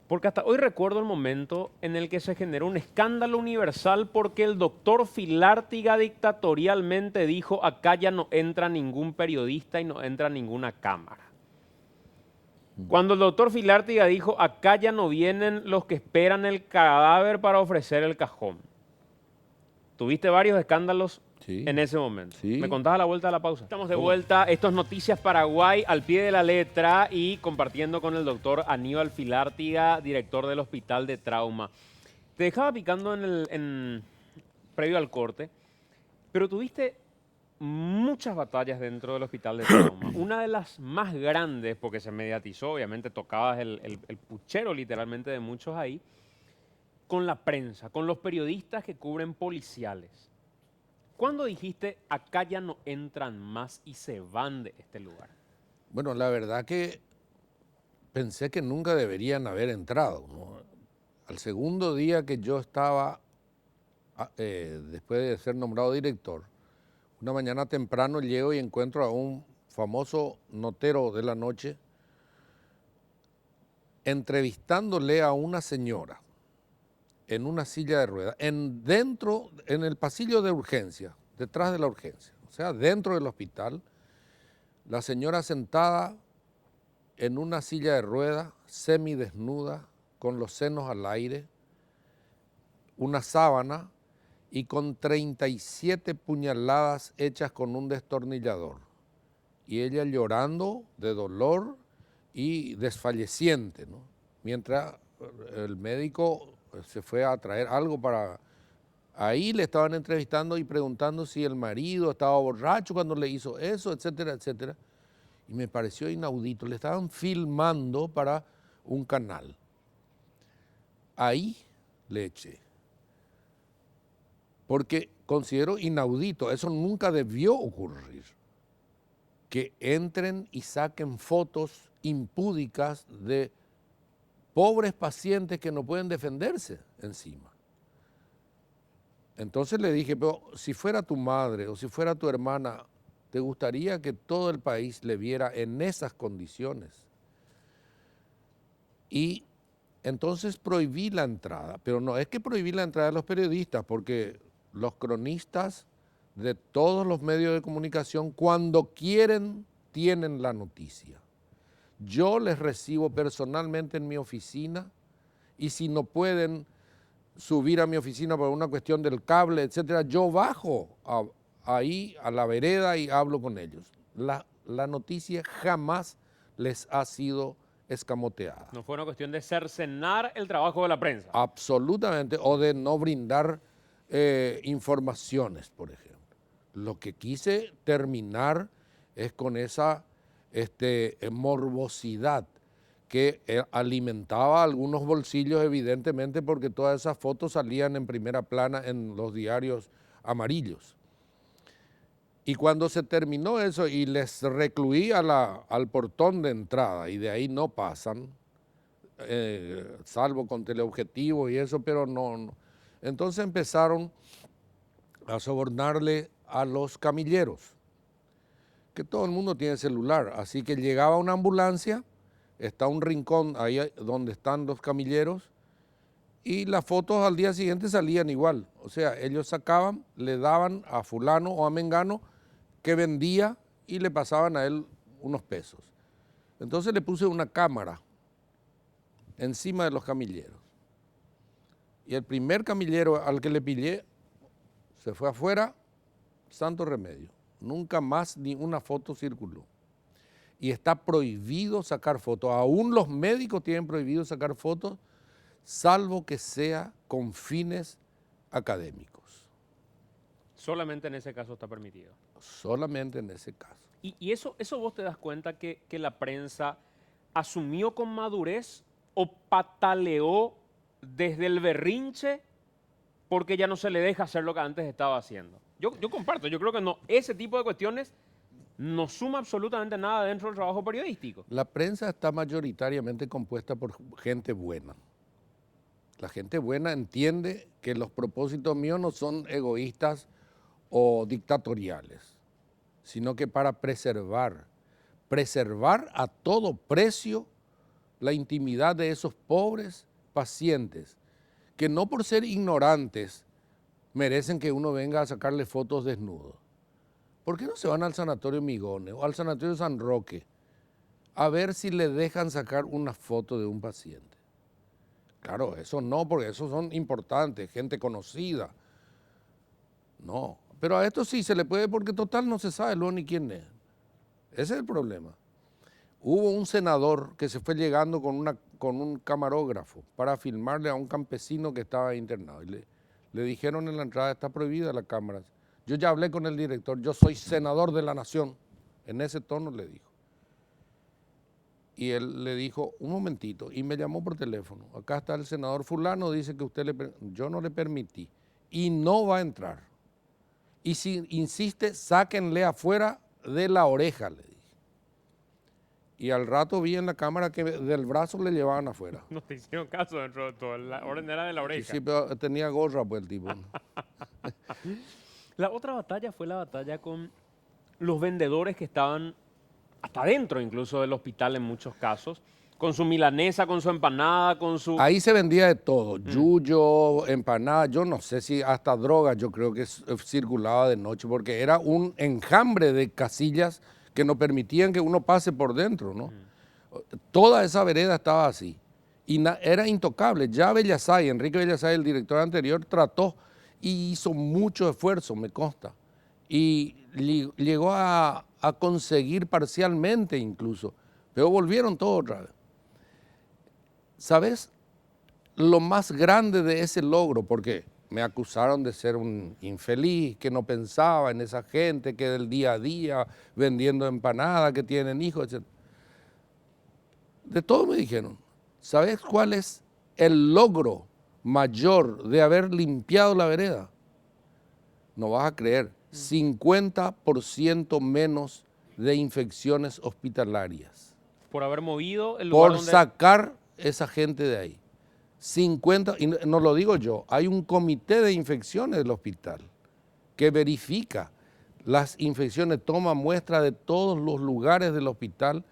Porque hasta hoy recuerdo el momento en el que se generó un escándalo universal porque el doctor Filártiga dictatorialmente dijo, acá ya no entra ningún periodista y no entra ninguna cámara. Cuando el doctor Filártiga dijo, acá ya no vienen los que esperan el cadáver para ofrecer el cajón. Tuviste varios escándalos en ese momento. Sí. ¿Me contás a la vuelta de la pausa? Estamos de vuelta. Esto es Noticias Paraguay, al pie de la letra, y compartiendo con el doctor Aníbal Filártiga, director del Hospital de Trauma. Te dejaba picando previo al corte, pero tuviste muchas batallas dentro del Hospital de Trauma. Una de las más grandes, porque se mediatizó, obviamente tocabas el puchero literalmente de muchos ahí, con la prensa, con los periodistas que cubren policiales. ¿Cuándo dijiste, acá ya no entran más y se van de este lugar? Bueno, la verdad que pensé que nunca deberían haber entrado, ¿no? Al segundo día que yo estaba, después de ser nombrado director, una mañana temprano llego y encuentro a un famoso notero de la noche entrevistándole a una señora en una silla de ruedas, en el pasillo de urgencia, detrás de la urgencia, o sea, dentro del hospital, la señora sentada en una silla de ruedas, semidesnuda, con los senos al aire, una sábana y con 37 puñaladas hechas con un destornillador. Y ella llorando de dolor y desfalleciente, ¿no? Mientras el médico se fue a traer algo para... Ahí le estaban entrevistando y preguntando si el marido estaba borracho cuando le hizo eso, etcétera, etcétera. Y me pareció inaudito. Le estaban filmando para un canal. Ahí le eché. Porque considero inaudito, eso nunca debió ocurrir. Que entren y saquen fotos impúdicas de pobres pacientes que no pueden defenderse encima. Entonces le dije, pero si fuera tu madre o si fuera tu hermana, ¿te gustaría que todo el país le viera en esas condiciones? Y entonces prohibí la entrada, pero no es que prohibí la entrada de los periodistas, porque los cronistas de todos los medios de comunicación, cuando quieren, tienen la noticia. Yo les recibo personalmente en mi oficina, y si no pueden subir a mi oficina por una cuestión del cable, etcétera, yo bajo ahí a la vereda y hablo con ellos. La noticia jamás les ha sido escamoteada. No fue una cuestión de cercenar el trabajo de la prensa. Absolutamente, o de no brindar informaciones, por ejemplo. Lo que quise terminar es con esa morbosidad que alimentaba algunos bolsillos, evidentemente, porque todas esas fotos salían en primera plana en los diarios amarillos. Y cuando se terminó eso y les recluí al portón de entrada, y de ahí no pasan, salvo con teleobjetivos y eso, pero no. Entonces empezaron a sobornarle a los camilleros, que todo el mundo tiene celular, así que llegaba una ambulancia, está un rincón ahí donde están los camilleros, y las fotos al día siguiente salían igual. O sea, ellos sacaban, le daban a fulano o a mengano que vendía y le pasaban a él unos pesos. Entonces le puse una cámara encima de los camilleros. Y el primer camillero al que le pillé se fue afuera, santo remedio. Nunca más ni una foto circuló. Y está prohibido sacar fotos. Aún los médicos tienen prohibido sacar fotos, salvo que sea con fines académicos. Solamente en ese caso está permitido. Solamente en ese caso. Y eso vos te das cuenta que la prensa asumió con madurez o pataleó desde el berrinche porque ya no se le deja hacer lo que antes estaba haciendo. Yo comparto, yo creo que no, ese tipo de cuestiones no suma absolutamente nada dentro del trabajo periodístico. La prensa está mayoritariamente compuesta por gente buena. La gente buena entiende que los propósitos míos no son egoístas o dictatoriales, sino que para preservar a todo precio la intimidad de esos pobres pacientes que no por ser ignorantes merecen que uno venga a sacarle fotos desnudos. ¿Por qué no se van al Sanatorio Migones o al Sanatorio San Roque a ver si le dejan sacar una foto de un paciente? Claro, eso no, porque esos son importantes, gente conocida. No, pero a esto sí se le puede porque total no se sabe luego ni quién es. Ese es el problema. Hubo un senador que se fue llegando con un camarógrafo para filmarle a un campesino que estaba internado. Y le dijeron en la entrada, está prohibida la cámara. Yo ya hablé con el director, yo soy senador de la nación. En ese tono le dijo. Y él le dijo, un momentito, y me llamó por teléfono. Acá está el senador fulano, dice que yo no le permití. Y no va a entrar. Y si insiste, sáquenle afuera de la oreja, le dije. Y al rato vi en la cámara que del brazo le llevaban afuera. No te hicieron caso dentro de todo, la orden era de la oreja. Sí, pero tenía gorra pues el tipo. La otra batalla fue la batalla con los vendedores que estaban hasta dentro incluso del hospital en muchos casos, con su milanesa, con su empanada, con su... Ahí se vendía de todo, yuyo, empanada, yo no sé si hasta droga yo creo que circulaba de noche, porque era un enjambre de casillas que no permitían que uno pase por dentro, ¿no? Toda esa vereda estaba así y era intocable. Ya Bellasay, Enrique Bellasay, el director anterior, trató y hizo mucho esfuerzo, me consta, y llegó a conseguir parcialmente incluso, pero volvieron todo otra vez. ¿Sabes lo más grande de ese logro? Porque me acusaron de ser un infeliz, que no pensaba en esa gente que del día a día vendiendo empanadas, que tienen hijos, etc. De todo me dijeron. ¿Sabes cuál es el logro mayor de haber limpiado la vereda? No vas a creer, 50% menos de infecciones hospitalarias. Por haber movido el lugar Por donde... sacar esa gente de ahí. 50, y no lo digo yo, hay un comité de infecciones del hospital que verifica las infecciones, toma muestra de todos los lugares del hospital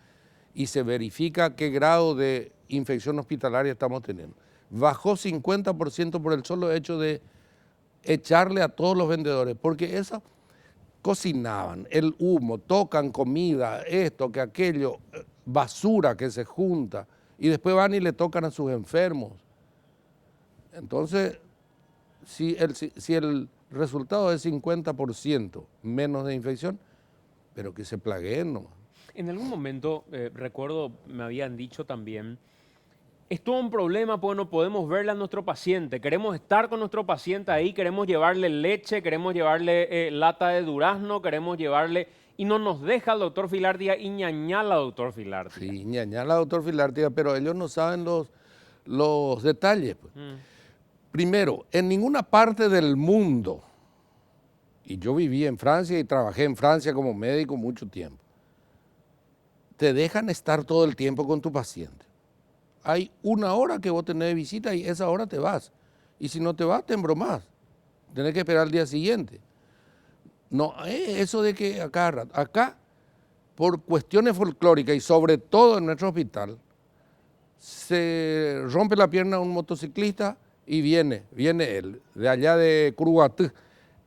y se verifica qué grado de infección hospitalaria estamos teniendo. Bajó 50% por el solo hecho de echarle a todos los vendedores, porque eso cocinaban, el humo, tocan comida, esto, que aquello, basura que se junta, y después van y le tocan a sus enfermos. Entonces, si el resultado es 50% menos de infección, pero que se plagueen, ¿no? En algún momento, recuerdo, me habían dicho también, es todo un problema porque no podemos verle a nuestro paciente, queremos estar con nuestro paciente ahí, queremos llevarle leche, queremos llevarle lata de durazno, queremos llevarle... Y no nos deja el doctor Filártiga y ñañala al doctor Filártiga. Sí, ñañala al doctor Filártiga, pero ellos no saben los detalles. Pues. Primero, en ninguna parte del mundo, y yo viví en Francia y trabajé en Francia como médico mucho tiempo, te dejan estar todo el tiempo con tu paciente. Hay una hora que vos tenés de visita y esa hora te vas. Y si no te vas, te embromás. Tenés que esperar al día siguiente. No, eso de que acá, por cuestiones folclóricas y sobre todo en nuestro hospital, se rompe la pierna un motociclista y viene él, de allá de Curuguatú,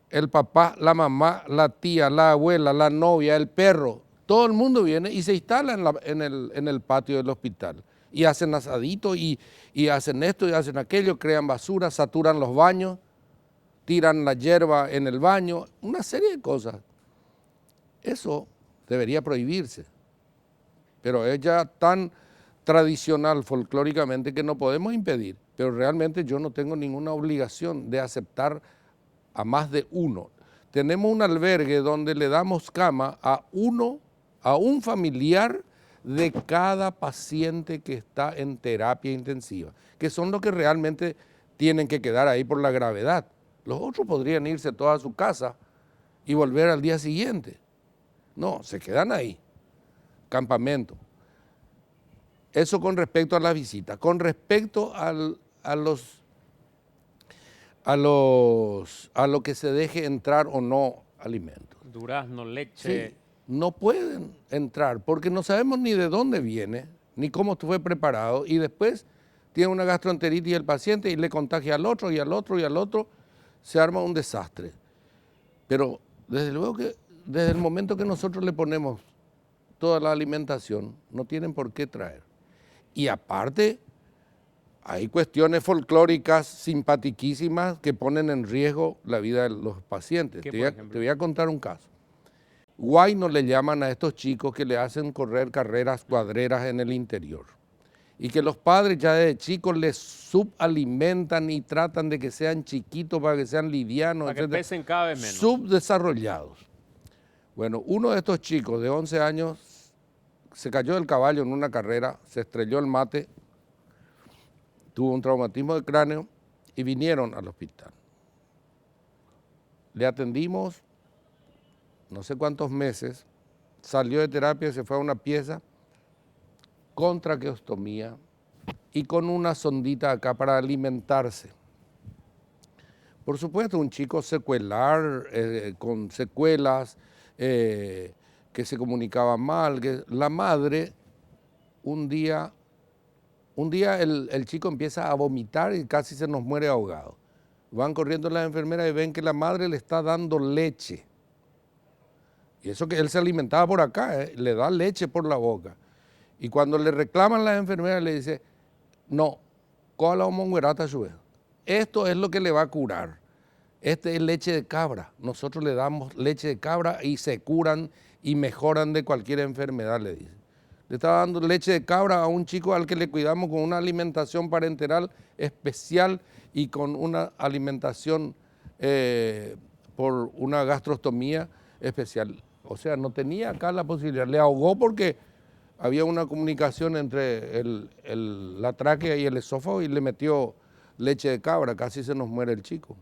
el papá, la mamá, la tía, la abuela, la novia, el perro, todo el mundo viene y se instala en el patio del hospital. Y hacen asadito y hacen esto y hacen aquello, crean basura, saturan los baños, tiran la hierba en el baño, una serie de cosas. Eso debería prohibirse, pero es ya tan tradicional folclóricamente que no podemos impedir, pero realmente yo no tengo ninguna obligación de aceptar a más de uno. Tenemos un albergue donde le damos cama a un familiar de cada paciente que está en terapia intensiva, que son los que realmente tienen que quedar ahí por la gravedad. Los otros podrían irse todos a su casa y volver al día siguiente. No, se quedan ahí, campamento. Eso con respecto a las visitas. Con respecto a lo que se deje entrar o no alimentos. Durazno, leche. Sí, no pueden entrar porque no sabemos ni de dónde viene, ni cómo fue preparado, y después tiene una gastroenteritis el paciente y le contagia al otro y al otro y al otro, se arma un desastre. Pero desde luego que desde el momento que nosotros le ponemos toda la alimentación, no tienen por qué traer. Y aparte, hay cuestiones folclóricas simpatiquísimas que ponen en riesgo la vida de los pacientes. Te voy a contar un caso. Guayno le llaman a estos chicos que le hacen correr carreras cuadreras en el interior. Y que los padres ya desde chicos les subalimentan y tratan de que sean chiquitos para que sean livianos, para que pesen cada vez menos. Subdesarrollados. Bueno, uno de estos chicos de 11 años se cayó del caballo en una carrera, se estrelló el mate, tuvo un traumatismo de cráneo y vinieron al hospital. Le atendimos no sé cuántos meses, salió de terapia, se fue a una pieza con traqueostomía y con una sondita acá para alimentarse. Por supuesto, un chico secuelar, con secuelas, que se comunicaba mal, que la madre, un día el chico empieza a vomitar y casi se nos muere ahogado. Van corriendo las enfermeras y ven que la madre le está dando leche. Y eso que él se alimentaba por acá, le da leche por la boca. Y cuando le reclaman las enfermeras, le dice, no, coja la homonguerata su vez. Esto es lo que le va a curar. Este es leche de cabra. Nosotros le damos leche de cabra y se curan y mejoran de cualquier enfermedad, le dice. Le estaba dando leche de cabra a un chico al que le cuidamos con una alimentación parenteral especial y con una alimentación por una gastrostomía especial. O sea, no tenía acá la posibilidad. Le ahogó porque había una comunicación entre la tráquea y el esófago y le metió leche de cabra. Casi se nos muere el chico.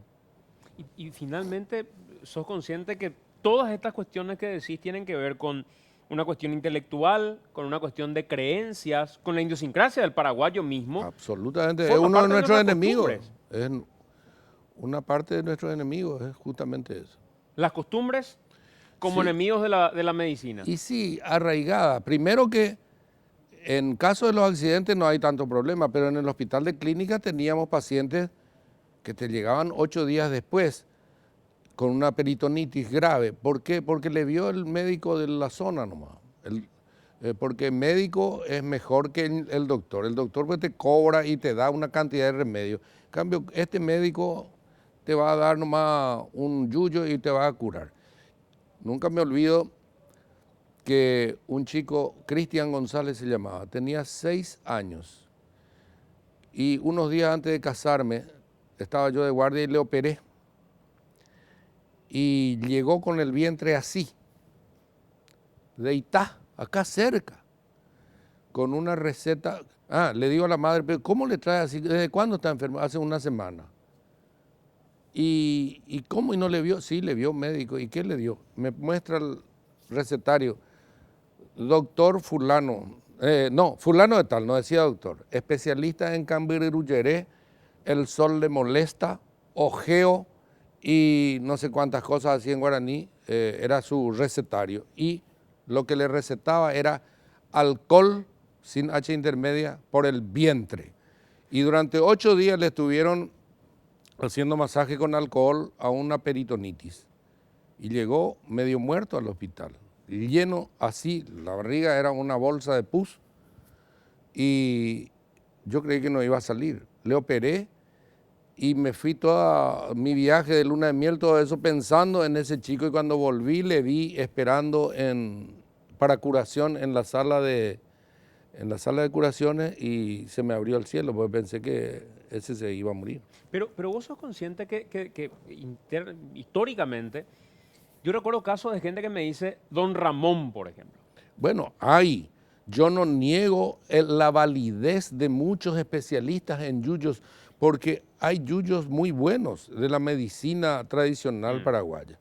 Y finalmente, ¿sos consciente que todas estas cuestiones que decís tienen que ver con una cuestión intelectual, con una cuestión de creencias, con la idiosincrasia del paraguayo mismo? Absolutamente, es uno de nuestros enemigos. Es una parte de nuestros enemigos, es justamente eso. Las costumbres como enemigos de la medicina. Y sí, arraigada. Primero que en caso de los accidentes no hay tanto problema, pero en el hospital de clínica teníamos pacientes que te llegaban 8 días después con una peritonitis grave. ¿Por qué? Porque le vio el médico de la zona nomás. Porque el médico es mejor que el doctor. El doctor pues te cobra y te da una cantidad de remedios. En cambio, este médico te va a dar nomás un yuyo y te va a curar. Nunca me olvido que un chico, Cristian González se llamaba, tenía 6 años. Y unos días antes de casarme, estaba yo de guardia y le operé. Y llegó con el vientre así, de Itá, acá cerca, con una receta. Le digo a la madre, pero ¿cómo le trae así? ¿Desde cuándo está enfermo? Hace una semana. ¿Y cómo? ¿Y no le vio? Sí, le vio médico. ¿Y qué le dio? Me muestra el recetario. Doctor fulano, fulano de tal, no decía doctor, especialista en Cambiruyeré, el sol le molesta, ojeo y no sé cuántas cosas así en guaraní, era su recetario. Y lo que le recetaba era alcohol sin H intermedia por el vientre. Y durante 8 días le estuvieron haciendo masaje con alcohol a una peritonitis. Y llegó medio muerto al hospital, lleno así, la barriga era una bolsa de pus y yo creí que no iba a salir. Le operé y me fui todo mi viaje de luna de miel, todo eso pensando en ese chico, y cuando volví le vi esperando para curación en la sala de curaciones y se me abrió el cielo porque pensé que ese se iba a morir. Pero vos sos consciente que históricamente, yo recuerdo casos de gente que me dice Don Ramón, por ejemplo. Bueno, yo no niego la validez de muchos especialistas en yuyos, porque hay yuyos muy buenos de la medicina tradicional paraguaya.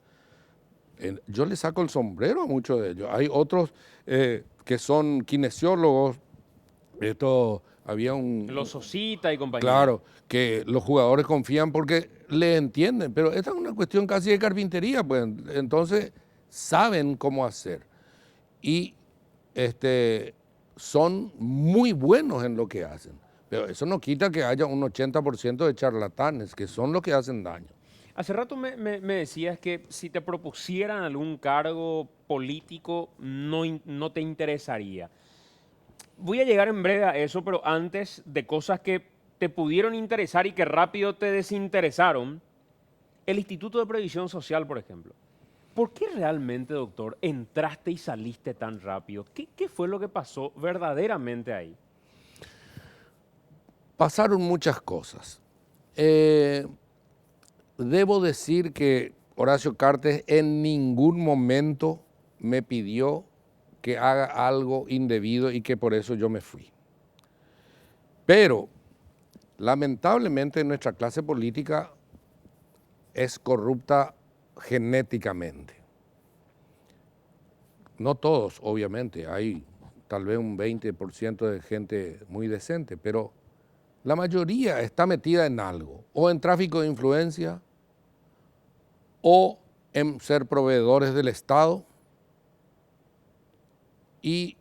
Yo le saco el sombrero a muchos de ellos. Hay otros que son kinesiólogos. Había Los Sosita y compañía. Claro, que los jugadores confían porque le entienden, pero esta es una cuestión casi de carpintería, pues entonces saben cómo hacer. Y son muy buenos en lo que hacen, pero eso no quita que haya un 80% de charlatanes, que son los que hacen daño. Hace rato me decías que si te propusieran algún cargo político no te interesaría. Voy a llegar en breve a eso, pero antes de cosas que te pudieron interesar y que rápido te desinteresaron, el Instituto de Previsión Social, por ejemplo. ¿Por qué realmente, doctor, entraste y saliste tan rápido? ¿Qué fue lo que pasó verdaderamente ahí? Pasaron muchas cosas. Debo decir que Horacio Cartes en ningún momento me pidió que haga algo indebido y que por eso yo me fui. Pero, lamentablemente, nuestra clase política es corrupta genéticamente. No todos, obviamente, hay tal vez un 20% de gente muy decente, pero la mayoría está metida en algo, o en tráfico de influencia, o en ser proveedores del Estado, y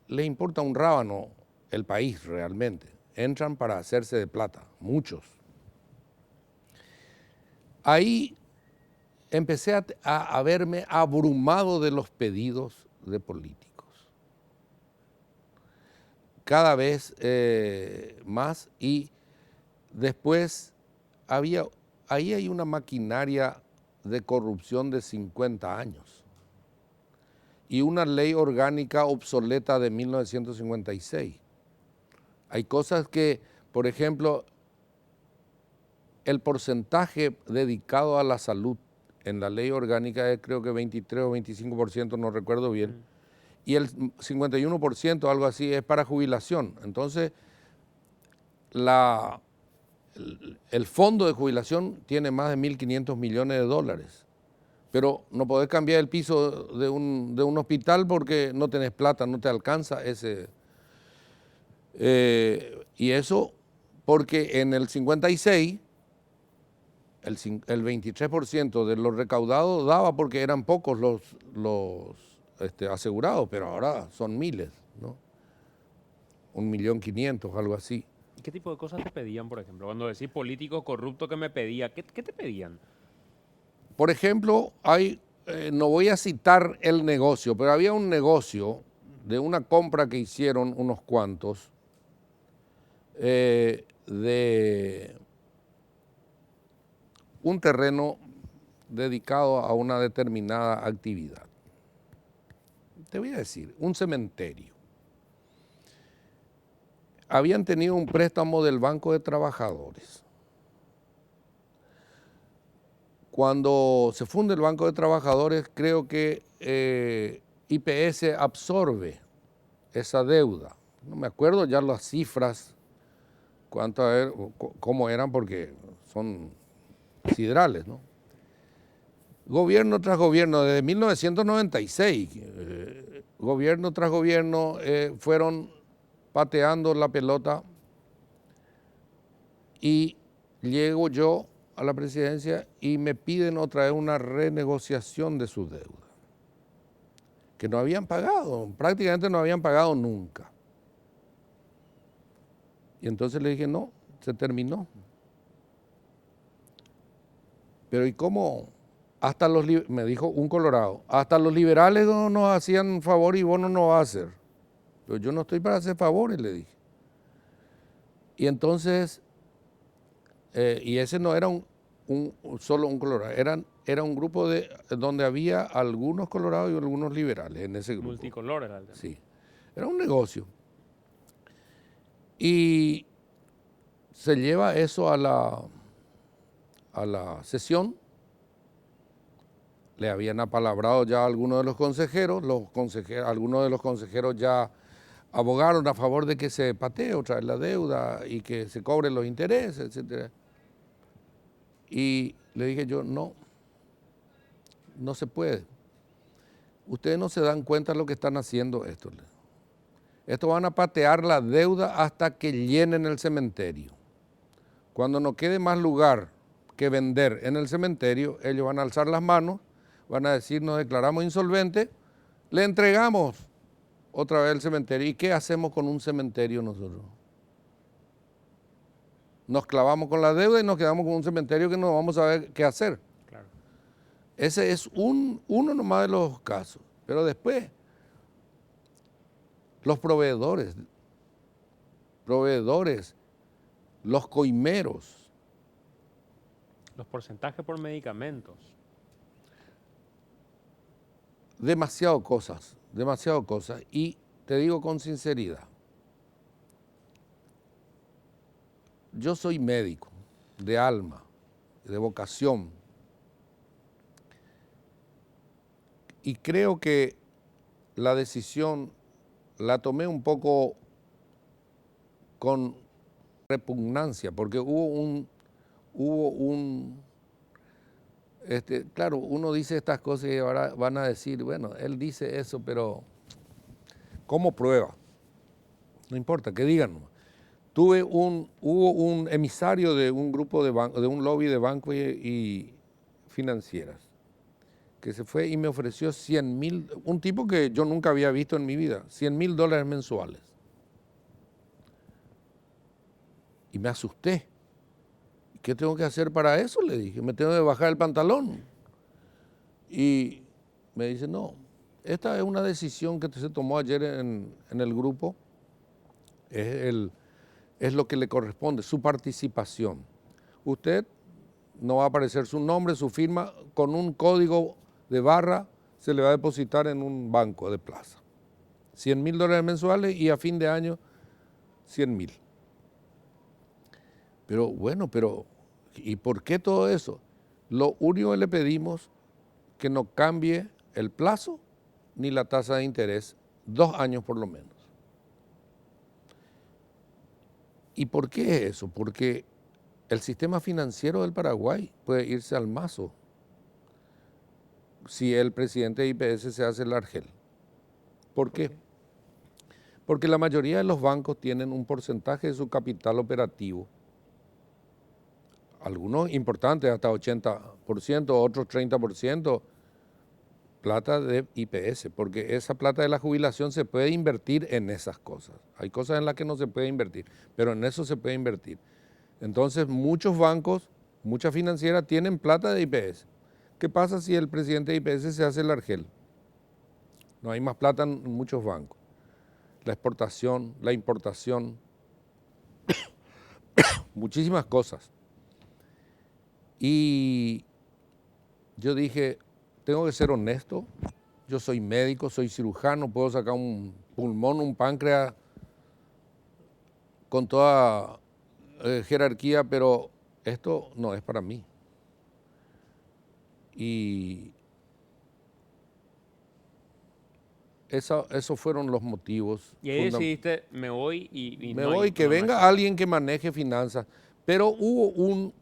le importa un rábano el país realmente. Entran para hacerse de plata, muchos. Ahí empecé a verme abrumado de los pedidos de políticos. Cada vez más, y después ahí hay una maquinaria de corrupción de 50 años y una ley orgánica obsoleta de 1956. Hay cosas que, por ejemplo, el porcentaje dedicado a la salud en la ley orgánica es creo que 23 o 25%, no recuerdo bien, y el 51%, algo así, es para jubilación. Entonces, el fondo de jubilación tiene más de 1.500 millones de dólares, pero no podés cambiar el piso de un hospital porque no tenés plata, no te alcanza ese. Y eso porque en el 56 el 23% de los recaudados daba porque eran pocos los asegurados, pero ahora son miles, ¿no? 1.500.000, algo así. ¿Qué tipo de cosas te pedían, por ejemplo? Cuando decís político corrupto que me pedía, ¿qué te pedían? Por ejemplo, no voy a citar el negocio, pero había un negocio de una compra que hicieron unos cuantos de un terreno dedicado a una determinada actividad. Te voy a decir, un cementerio. Habían tenido un préstamo del Banco de Trabajadores. Cuando se funda el Banco de Trabajadores, creo que IPS absorbe esa deuda. No me acuerdo ya las cifras, cómo eran, porque son siderales, ¿no? Gobierno tras gobierno, desde 1996, gobierno tras gobierno fueron pateando la pelota y llego yo a la presidencia y me piden otra vez una renegociación de sus deudas, que no habían pagado, prácticamente no habían pagado nunca. Y entonces le dije, no, se terminó. Pero ¿y cómo? Me dijo un colorado, hasta los liberales no nos hacían favor y vos no nos vas a hacer. Pero yo no estoy para hacer favores, le dije. Y entonces, y ese no era solo un colorado, era un grupo donde había algunos colorados y algunos liberales en ese grupo. Multicolor era el tema. Sí, era un negocio. Y se lleva eso a la sesión. Le habían apalabrado ya a algunos de los consejeros, algunos de los consejeros ya abogaron a favor de que se patee otra vez la deuda y que se cobren los intereses, etc. Y le dije yo, no se puede. Ustedes no se dan cuenta de lo que están haciendo esto. Estos van a patear la deuda hasta que llenen el cementerio. Cuando no quede más lugar que vender en el cementerio, ellos van a alzar las manos, van a decir, nos declaramos insolventes, le entregamos otra vez el cementerio. ¿Y qué hacemos con un cementerio nosotros? Nos clavamos con la deuda y nos quedamos con un cementerio que no vamos a ver qué hacer. Claro. Ese es uno nomás de los casos. Pero después, los proveedores, los coimeros. Los porcentajes por medicamentos. Demasiado cosas. Y te digo con sinceridad, yo soy médico de alma, de vocación, y creo que la decisión la tomé un poco con repugnancia, porque claro, uno dice estas cosas y ahora van a decir, bueno, él dice eso, pero ¿cómo prueba? No importa, que digan. Hubo un emisario de un grupo de un lobby de bancos y financieras, que se fue y me ofreció 100,000, un tipo que yo nunca había visto en mi vida, $100,000 mensuales. Y me asusté. ¿Qué tengo que hacer para eso? Le dije, me tengo que bajar el pantalón. Y me dice, no, esta es una decisión que se tomó ayer en el grupo, es lo que le corresponde, su participación. Usted no va a aparecer su nombre, su firma, con un código de barra se le va a depositar en un banco de plaza. $100,000 mensuales y a fin de año 100,000. Pero bueno, ¿y por qué todo eso? Lo único que le pedimos que no cambie el plazo ni la tasa de interés, 2 años por lo menos. ¿Y por qué es eso? Porque el sistema financiero del Paraguay puede irse al mazo si el presidente de IPS se hace el Argel. ¿Por qué? Porque la mayoría de los bancos tienen un porcentaje de su capital operativo, algunos importantes, hasta 80%, otros 30%, plata de IPS, porque esa plata de la jubilación se puede invertir en esas cosas. Hay cosas en las que no se puede invertir, pero en eso se puede invertir. Entonces, muchos bancos, muchas financieras tienen plata de IPS. ¿Qué pasa si el presidente de IPS se hace el Argel? No hay más plata en muchos bancos. La exportación, la importación, muchísimas cosas. Y yo dije, tengo que ser honesto, yo soy médico, soy cirujano, puedo sacar un pulmón, un páncreas con toda jerarquía, pero esto no es para mí. Y esos fueron los motivos. Y ahí decidiste, me voy y me no voy, hay, que no venga más. alguien que maneje finanzas. Pero hubo un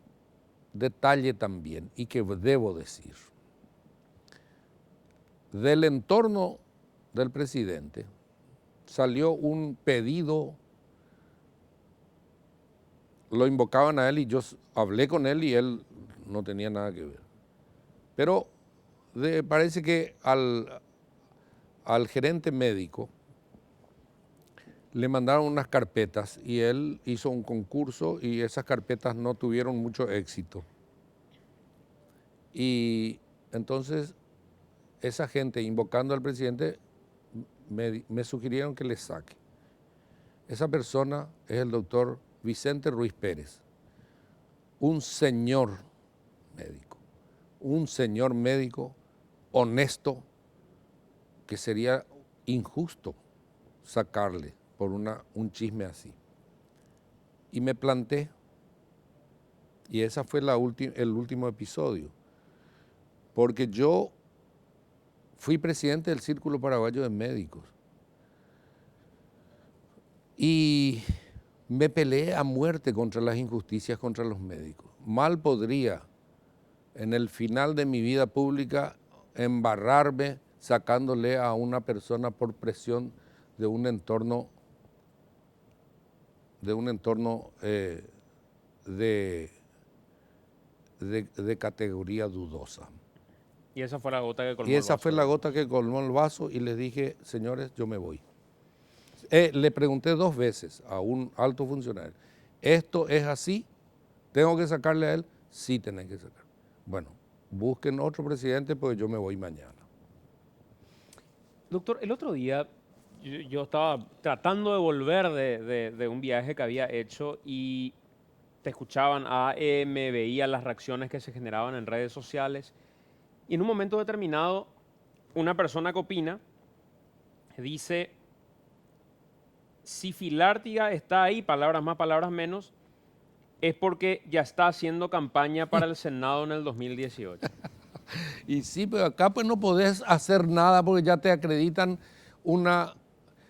detalle también, y que debo decir. Del entorno del presidente salió un pedido lo invocaban a él y yo hablé con él y él no tenía nada que ver. Pero parece que al gerente médico le mandaron unas carpetas y él hizo un concurso y esas carpetas no tuvieron mucho éxito. Y entonces esa gente, invocando al presidente, me sugirieron que le saque. Esa persona es el doctor Vicente Ruiz Pérez, un señor médico honesto, que sería injusto sacarle por un chisme así. Y me planté, y ese fue el último episodio, porque yo fui presidente del Círculo Paraguayo de Médicos y me peleé a muerte contra las injusticias contra los médicos. Mal podría, en el final de mi vida pública, embarrarme sacándole a una persona por presión de un entorno de categoría dudosa. Y esa fue la gota que colmó Y el esa vaso. fue la gota que colmó el vaso y les dije, señores, yo me voy. Le pregunté 2 veces a un alto funcionario, ¿esto es así? ¿Tengo que sacarle a él? Sí, tenés que sacar. Bueno, busquen otro presidente porque yo me voy mañana. Doctor, el otro día yo estaba tratando de volver de un viaje que había hecho y te escuchaban AM, veía las reacciones que se generaban en redes sociales y en un momento determinado una persona que opina dice, si Filártiga está ahí, palabras más, palabras menos, es porque ya está haciendo campaña para el Senado en el 2018. Y sí, pero acá pues no podés hacer nada porque ya te acreditan una,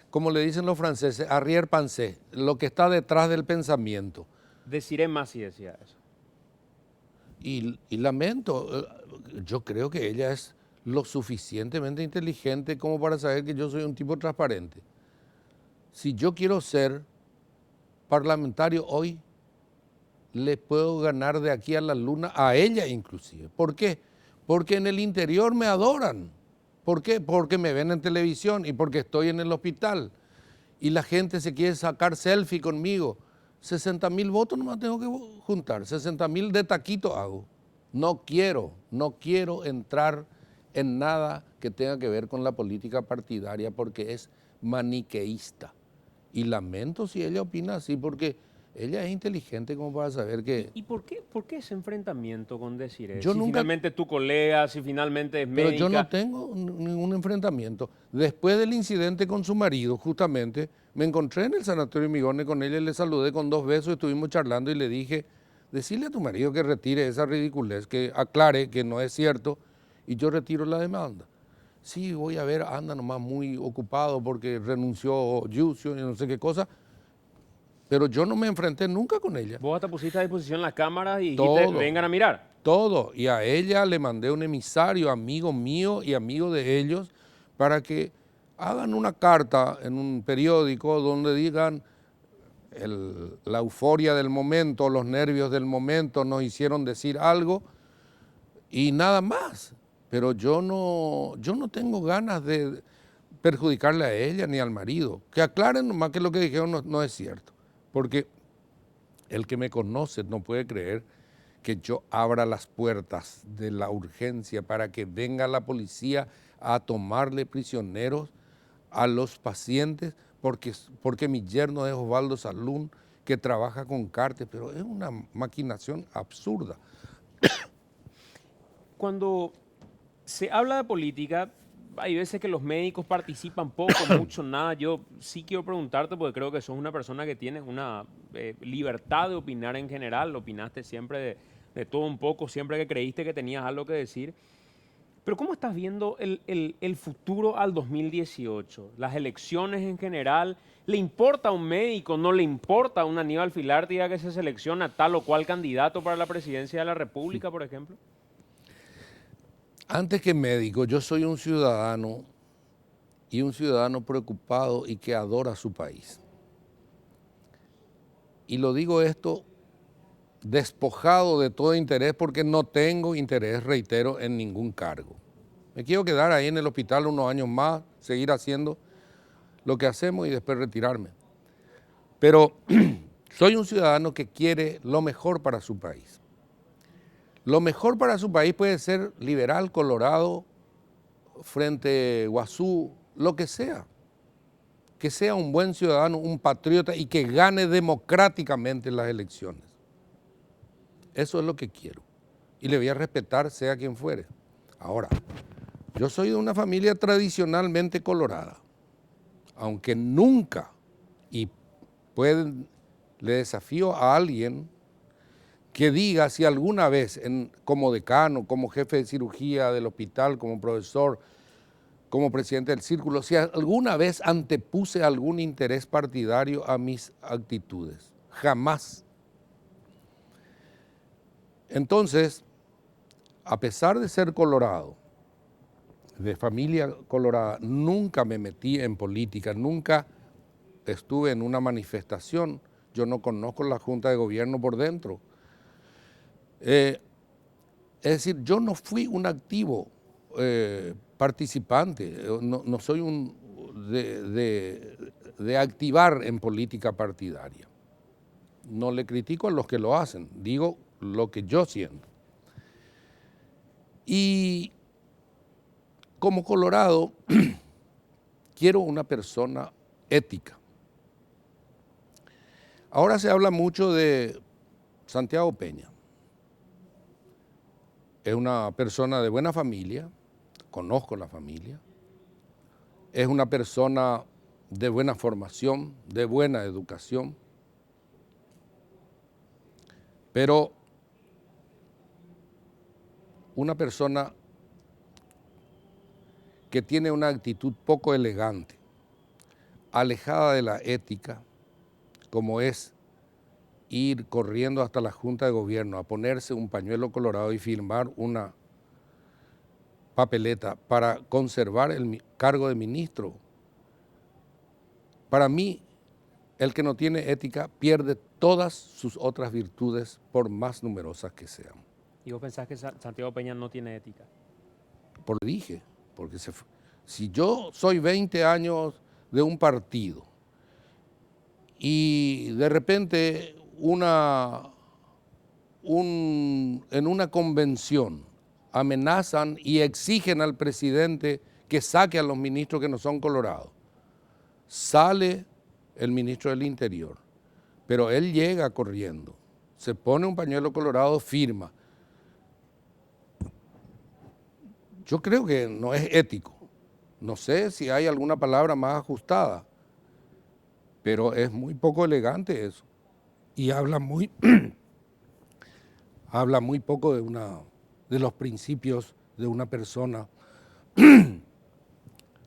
como le dicen los franceses, arrière-pensée, lo que está detrás del pensamiento. Deciré más si decía eso. Y lamento, yo creo que ella es lo suficientemente inteligente como para saber que yo soy un tipo transparente. Si yo quiero ser parlamentario hoy, le puedo ganar de aquí a la luna a ella inclusive. ¿Por qué? Porque en el interior me adoran. ¿Por qué? Porque me ven en televisión y porque estoy en el hospital. Y la gente se quiere sacar selfie conmigo. 60.000 votos nomás tengo que juntar, 60.000 de taquito hago. No quiero entrar en nada que tenga que ver con la política partidaria porque es maniqueísta. Y lamento si ella opina así porque ella es inteligente como para saber que... ¿Y por qué ese enfrentamiento con Desiree? Yo Si nunca, finalmente es tu colega, si finalmente es pero yo no médica. tengo ningún enfrentamiento. Después del incidente con su marido, justamente, me encontré en el Sanatorio Migones con ella y le saludé con 2 besos, estuvimos charlando y le dije, decirle a tu marido que retire esa ridiculez, que aclare que no es cierto y yo retiro la demanda. Sí, voy a ver, anda nomás muy ocupado porque renunció Yucio y no sé qué cosa, pero yo no me enfrenté nunca con ella. Vos hasta pusiste a disposición las cámaras y dijiste, Todo. vengan a mirar. Todo. Y a ella le mandé un emisario, amigo mío y amigo de ellos, para que hagan una carta en un periódico donde digan la euforia del momento, los nervios del momento nos hicieron decir algo y nada más. Pero yo no tengo ganas de perjudicarle a ella ni al marido. Que aclaren nomás que lo que dijeron no es cierto. Porque el que me conoce no puede creer que yo abra las puertas de la urgencia para que venga la policía a tomarle prisioneros a los pacientes porque mi yerno es Osvaldo Salún, que trabaja con Cartes, pero es una maquinación absurda. Cuando se habla de política, hay veces que los médicos participan poco, mucho, nada. Yo sí quiero preguntarte, porque creo que sos una persona que tiene una libertad de opinar en general. Opinaste siempre de todo un poco, siempre que creíste que tenías algo que decir. Pero ¿cómo estás viendo el futuro al 2018? Las elecciones en general. ¿Le importa a un médico? ¿No le importa a un Aníbal Filártiga que se selecciona tal o cual candidato para la presidencia de la República, por ejemplo? Antes que médico, yo soy un ciudadano y un ciudadano preocupado y que adora su país. Y lo digo esto despojado de todo interés porque no tengo interés, reitero, en ningún cargo. Me quiero quedar ahí en el hospital unos años más, seguir haciendo lo que hacemos y después retirarme. Pero soy un ciudadano que quiere lo mejor para su país. Lo mejor para su país puede ser liberal, colorado, frente Guazú, lo que sea. Que sea un buen ciudadano, un patriota y que gane democráticamente las elecciones. Eso es lo que quiero. Y le voy a respetar sea quien fuere. Ahora, yo soy de una familia tradicionalmente colorada, aunque nunca, y le desafío a alguien que diga si alguna vez como decano, como jefe de cirugía del hospital, como profesor, como presidente del círculo, si alguna vez antepuse algún interés partidario a mis actitudes. Jamás. Entonces, a pesar de ser colorado, de familia colorada, nunca me metí en política, nunca estuve en una manifestación. Yo no conozco la Junta de Gobierno por dentro. Es decir, yo no fui un activo participante, no soy de activar en política partidaria. No le critico a los que lo hacen, digo lo que yo siento. Y como colorado, quiero una persona ética. Ahora se habla mucho de Santiago Peña. Es una persona de buena familia, conozco la familia. Es una persona de buena formación, de buena educación. Pero una persona que tiene una actitud poco elegante, alejada de la ética, como es ir corriendo hasta la Junta de Gobierno a ponerse un pañuelo colorado y firmar una papeleta para conservar el cargo de ministro. Para mí, el que no tiene ética pierde todas sus otras virtudes, por más numerosas que sean. ¿Y vos pensás que Santiago Peña no tiene ética? Dije, porque si yo soy 20 años de un partido y de repente en una convención amenazan y exigen al presidente que saque a los ministros que no son colorados, sale el ministro del Interior, pero él llega corriendo, se pone un pañuelo colorado, firma. Yo creo que no es ético. No sé si hay alguna palabra más ajustada, pero es muy poco elegante eso. Y habla muy poco de los principios de una persona,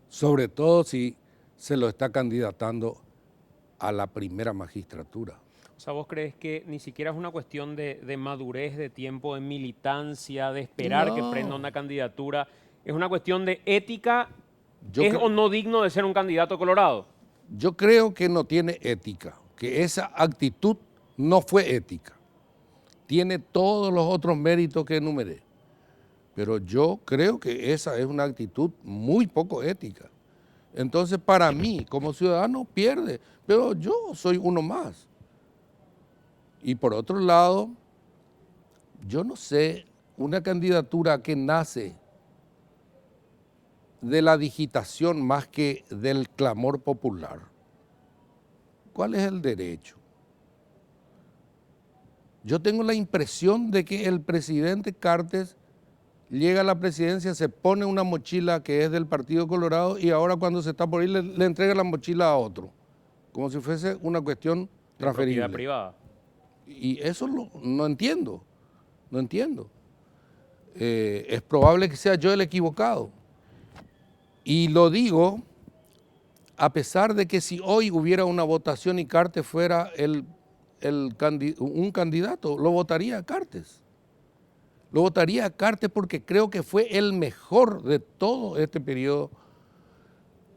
sobre todo si se lo está candidatando a la primera magistratura. O sea, ¿vos crees que ni siquiera es una cuestión de madurez, de tiempo, de militancia, de esperar que prenda una candidatura? ¿Es una cuestión de ética? ¿Es o no digno de ser un candidato colorado? Yo creo que no tiene ética, que esa actitud no fue ética. Tiene todos los otros méritos que enumeré, pero yo creo que esa es una actitud muy poco ética. Entonces, para mí, como ciudadano, pierde, pero yo soy uno más. Y por otro lado, yo no sé, una candidatura que nace de la digitación más que del clamor popular. ¿Cuál es el derecho? Yo tengo la impresión de que el presidente Cartes llega a la presidencia, se pone una mochila que es del Partido Colorado y ahora cuando se está por ir le entrega la mochila a otro, como si fuese una cuestión transferible. Propiedad privada. Y eso no entiendo, no entiendo. Es probable que sea yo el equivocado. Y lo digo a pesar de que si hoy hubiera una votación y Cartes fuera un candidato, lo votaría a Cartes. Lo votaría a Cartes porque creo que fue el mejor de todo este periodo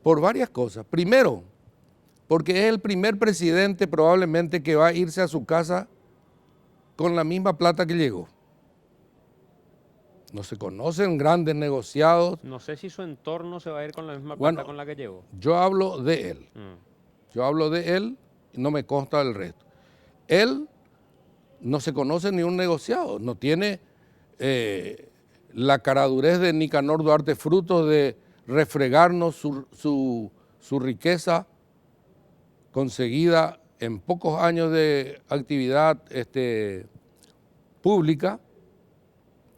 por varias cosas. Primero, porque es el primer presidente probablemente que va a irse a su casa con la misma plata que llegó. No se conocen grandes negociados. No sé si su entorno se va a ir con la misma plata Bueno, con la que llegó. yo hablo de él. Yo hablo de él y no me consta del resto. Él no se conoce ni un negociado, no tiene la caradurez de Nicanor Duarte fruto de refregarnos su riqueza conseguida en pocos años de actividad pública.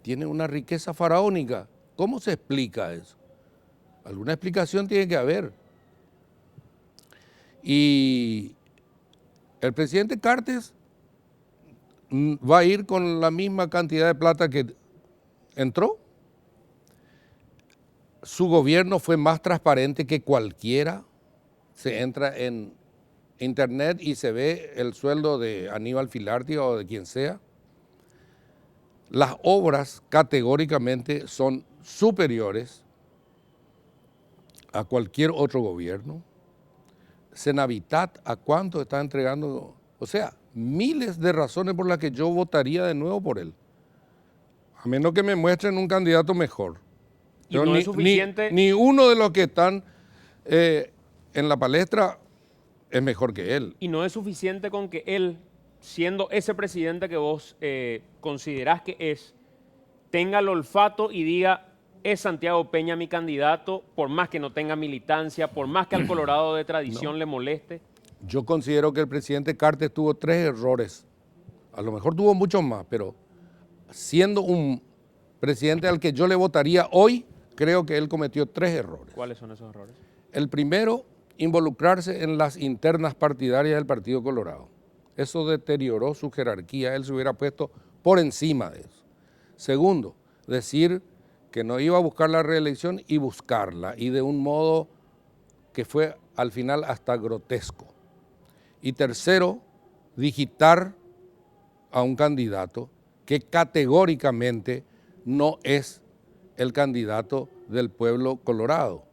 Tiene una riqueza faraónica. ¿Cómo se explica eso? Alguna explicación tiene que haber. Y el presidente Cartes va a ir con la misma cantidad de plata que entró. Su gobierno fue más transparente que cualquiera. Se entra en internet y se ve el sueldo de Aníbal Filártiga o de quien sea. Las obras categóricamente son superiores a cualquier otro gobierno. Senavitat, ¿a cuánto está entregando? O sea, miles de razones por las que yo votaría de nuevo por él. A menos que me muestren un candidato mejor. Y no es suficiente. Ni uno de los que están en la palestra es mejor que él. Y no es suficiente con que él, siendo ese presidente que vos considerás que es, tenga el olfato y diga, es Santiago Peña mi candidato, por más que no tenga militancia, por más que al Colorado de tradición le moleste. Yo considero que el presidente Cartes tuvo 3 errores. A lo mejor tuvo muchos más, pero siendo un presidente al que yo le votaría hoy, creo que él cometió 3 errores. ¿Cuáles son esos errores? El primero, involucrarse en las internas partidarias del Partido Colorado. Eso deterioró su jerarquía, él se hubiera puesto por encima de eso. Segundo, decir que no iba a buscar la reelección y buscarla, y de un modo que fue al final hasta grotesco. Y tercero, digitar a un candidato que categóricamente no es el candidato del pueblo colorado.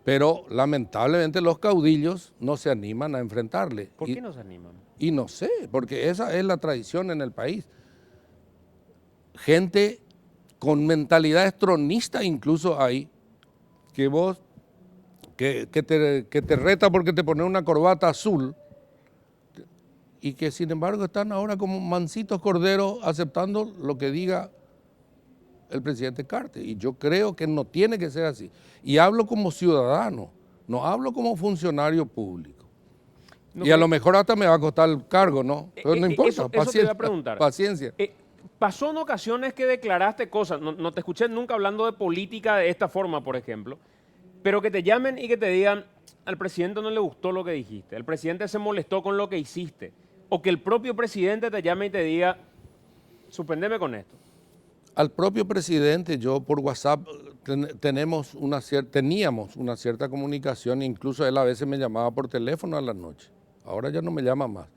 Pero lamentablemente los caudillos no se animan a enfrentarle. ¿Por qué no se animan? Y no sé, porque esa es la tradición en el país. Gente con mentalidad tronista incluso hay, que vos, que te reta porque te pones una corbata azul, y que sin embargo están ahora como mansitos corderos aceptando lo que diga el presidente Cartes. Y yo creo que no tiene que ser así. Y hablo como ciudadano, no hablo como funcionario público. No, y a lo mejor hasta me va a costar el cargo, ¿no? Pero no importa, eso paciencia. te iba a preguntar. Paciencia. Pasó en ocasiones que declaraste cosas, no te escuché nunca hablando de política de esta forma, por ejemplo, pero que te llamen y que te digan, al presidente no le gustó lo que dijiste, el presidente se molestó con lo que hiciste, o que el propio presidente te llame y te diga, suspendeme con esto. Al propio presidente, yo por WhatsApp teníamos una cierta comunicación, incluso él a veces me llamaba por teléfono a la noche, ahora ya no me llama más.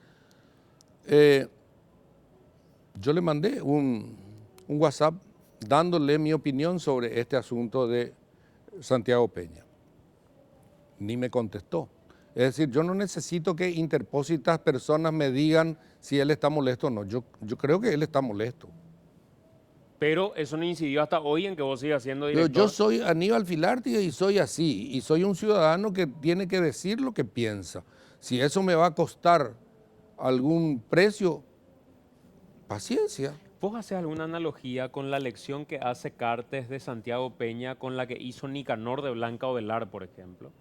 Yo le mandé un WhatsApp dándole mi opinión sobre este asunto de Santiago Peña. Ni me contestó. Es decir, yo no necesito que interpósitas personas me digan si él está molesto o no. Yo creo que él está molesto. Pero eso no incidió hasta hoy en que vos sigas siendo director. Yo soy Aníbal Filártiga y soy así. Y soy un ciudadano que tiene que decir lo que piensa. Si eso me va a costar algún precio, paciencia. ¿Vos haces alguna analogía con la elección que hace Cartes de Santiago Peña con la que hizo Nicanor de Blanca Ovelar, por ejemplo?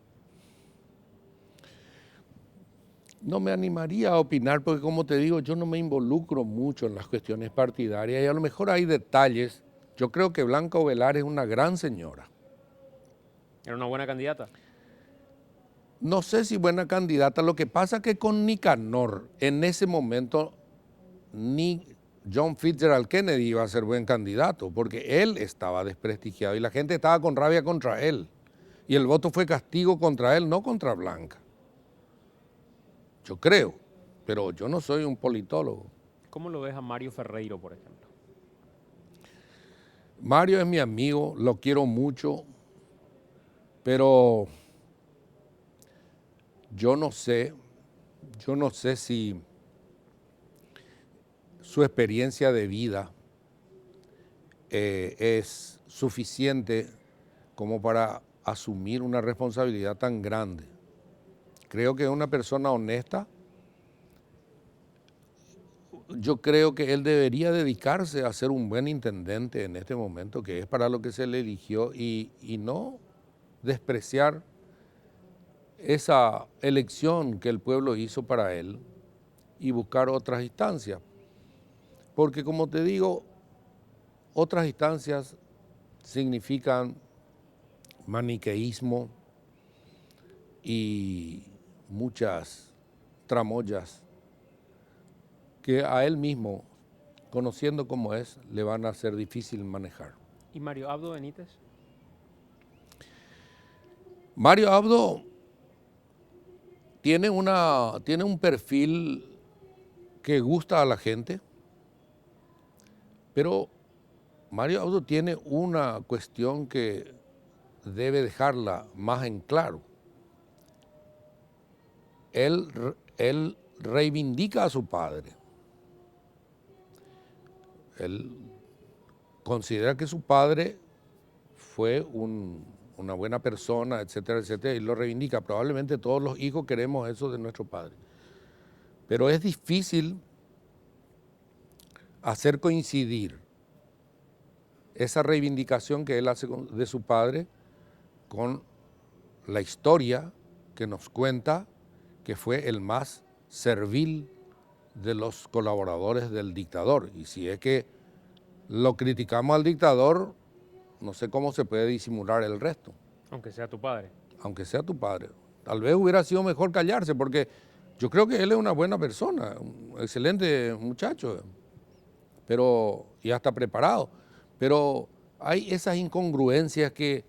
No me animaría a opinar porque, como te digo, yo no me involucro mucho en las cuestiones partidarias y a lo mejor hay detalles. Yo creo que Blanca Ovelar es una gran señora. ¿Era una buena candidata? No sé si buena candidata. Lo que pasa es que con Nicanor, en ese momento, ni John Fitzgerald Kennedy iba a ser buen candidato porque él estaba desprestigiado y la gente estaba con rabia contra él. Y el voto fue castigo contra él, no contra Blanca. Yo creo, pero yo no soy un politólogo. ¿Cómo lo ves a Mario Ferreiro, por ejemplo? Mario es mi amigo, lo quiero mucho, pero yo no sé si su experiencia de vida es suficiente como para asumir una responsabilidad tan grande. Creo que es una persona honesta. Yo creo que él debería dedicarse a ser un buen intendente en este momento, que es para lo que se le eligió, y no despreciar esa elección que el pueblo hizo para él y buscar otras instancias. Porque como te digo, otras instancias significan maniqueísmo y muchas tramoyas que a él mismo, conociendo cómo es, le van a ser difícil manejar. ¿Y Mario Abdo Benítez? Mario Abdo tiene un perfil que gusta a la gente, pero Mario Abdo tiene una cuestión que debe dejarla más en claro. Él reivindica a su padre. Él considera que su padre fue una buena persona, etcétera, etcétera, y lo reivindica. Probablemente todos los hijos queremos eso de nuestro padre. Pero es difícil hacer coincidir esa reivindicación que él hace de su padre con la historia que nos cuenta que fue el más servil de los colaboradores del dictador. Y si es que lo criticamos al dictador, no sé cómo se puede disimular el resto. Aunque sea tu padre. Aunque sea tu padre. Tal vez hubiera sido mejor callarse, porque yo creo que él es una buena persona, un excelente muchacho, y hasta preparado. Pero hay esas incongruencias que,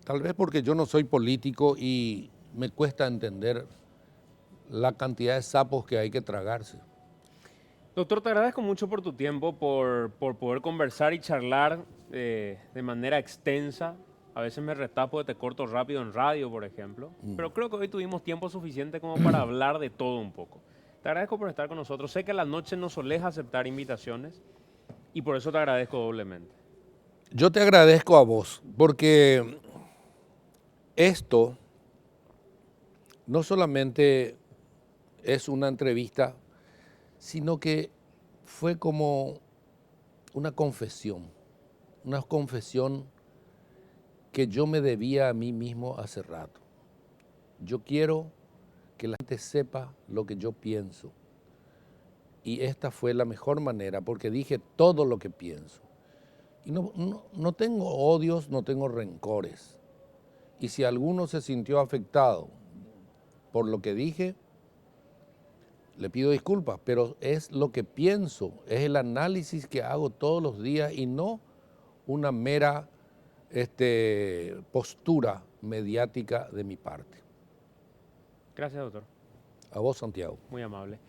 tal vez porque yo no soy político y me cuesta entender la cantidad de sapos que hay que tragarse. Doctor, te agradezco mucho por tu tiempo, por poder conversar y charlar de manera extensa. A veces me retapo de te corto rápido en radio, por ejemplo. Pero creo que hoy tuvimos tiempo suficiente como para hablar de todo un poco. Te agradezco por estar con nosotros. Sé que a la noche no solés aceptar invitaciones y por eso te agradezco doblemente. Yo te agradezco a vos, porque esto no solamente es una entrevista, sino que fue como una confesión que yo me debía a mí mismo hace rato. Yo quiero que la gente sepa lo que yo pienso. Y esta fue la mejor manera, porque dije todo lo que pienso. Y no tengo odios, no tengo rencores. Y si alguno se sintió afectado por lo que dije, le pido disculpas, pero es lo que pienso, es el análisis que hago todos los días y no una mera postura mediática de mi parte. Gracias, doctor. A vos, Santiago. Muy amable.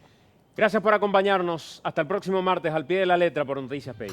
Gracias por acompañarnos. Hasta el próximo martes, al pie de la letra, por Noticias PI.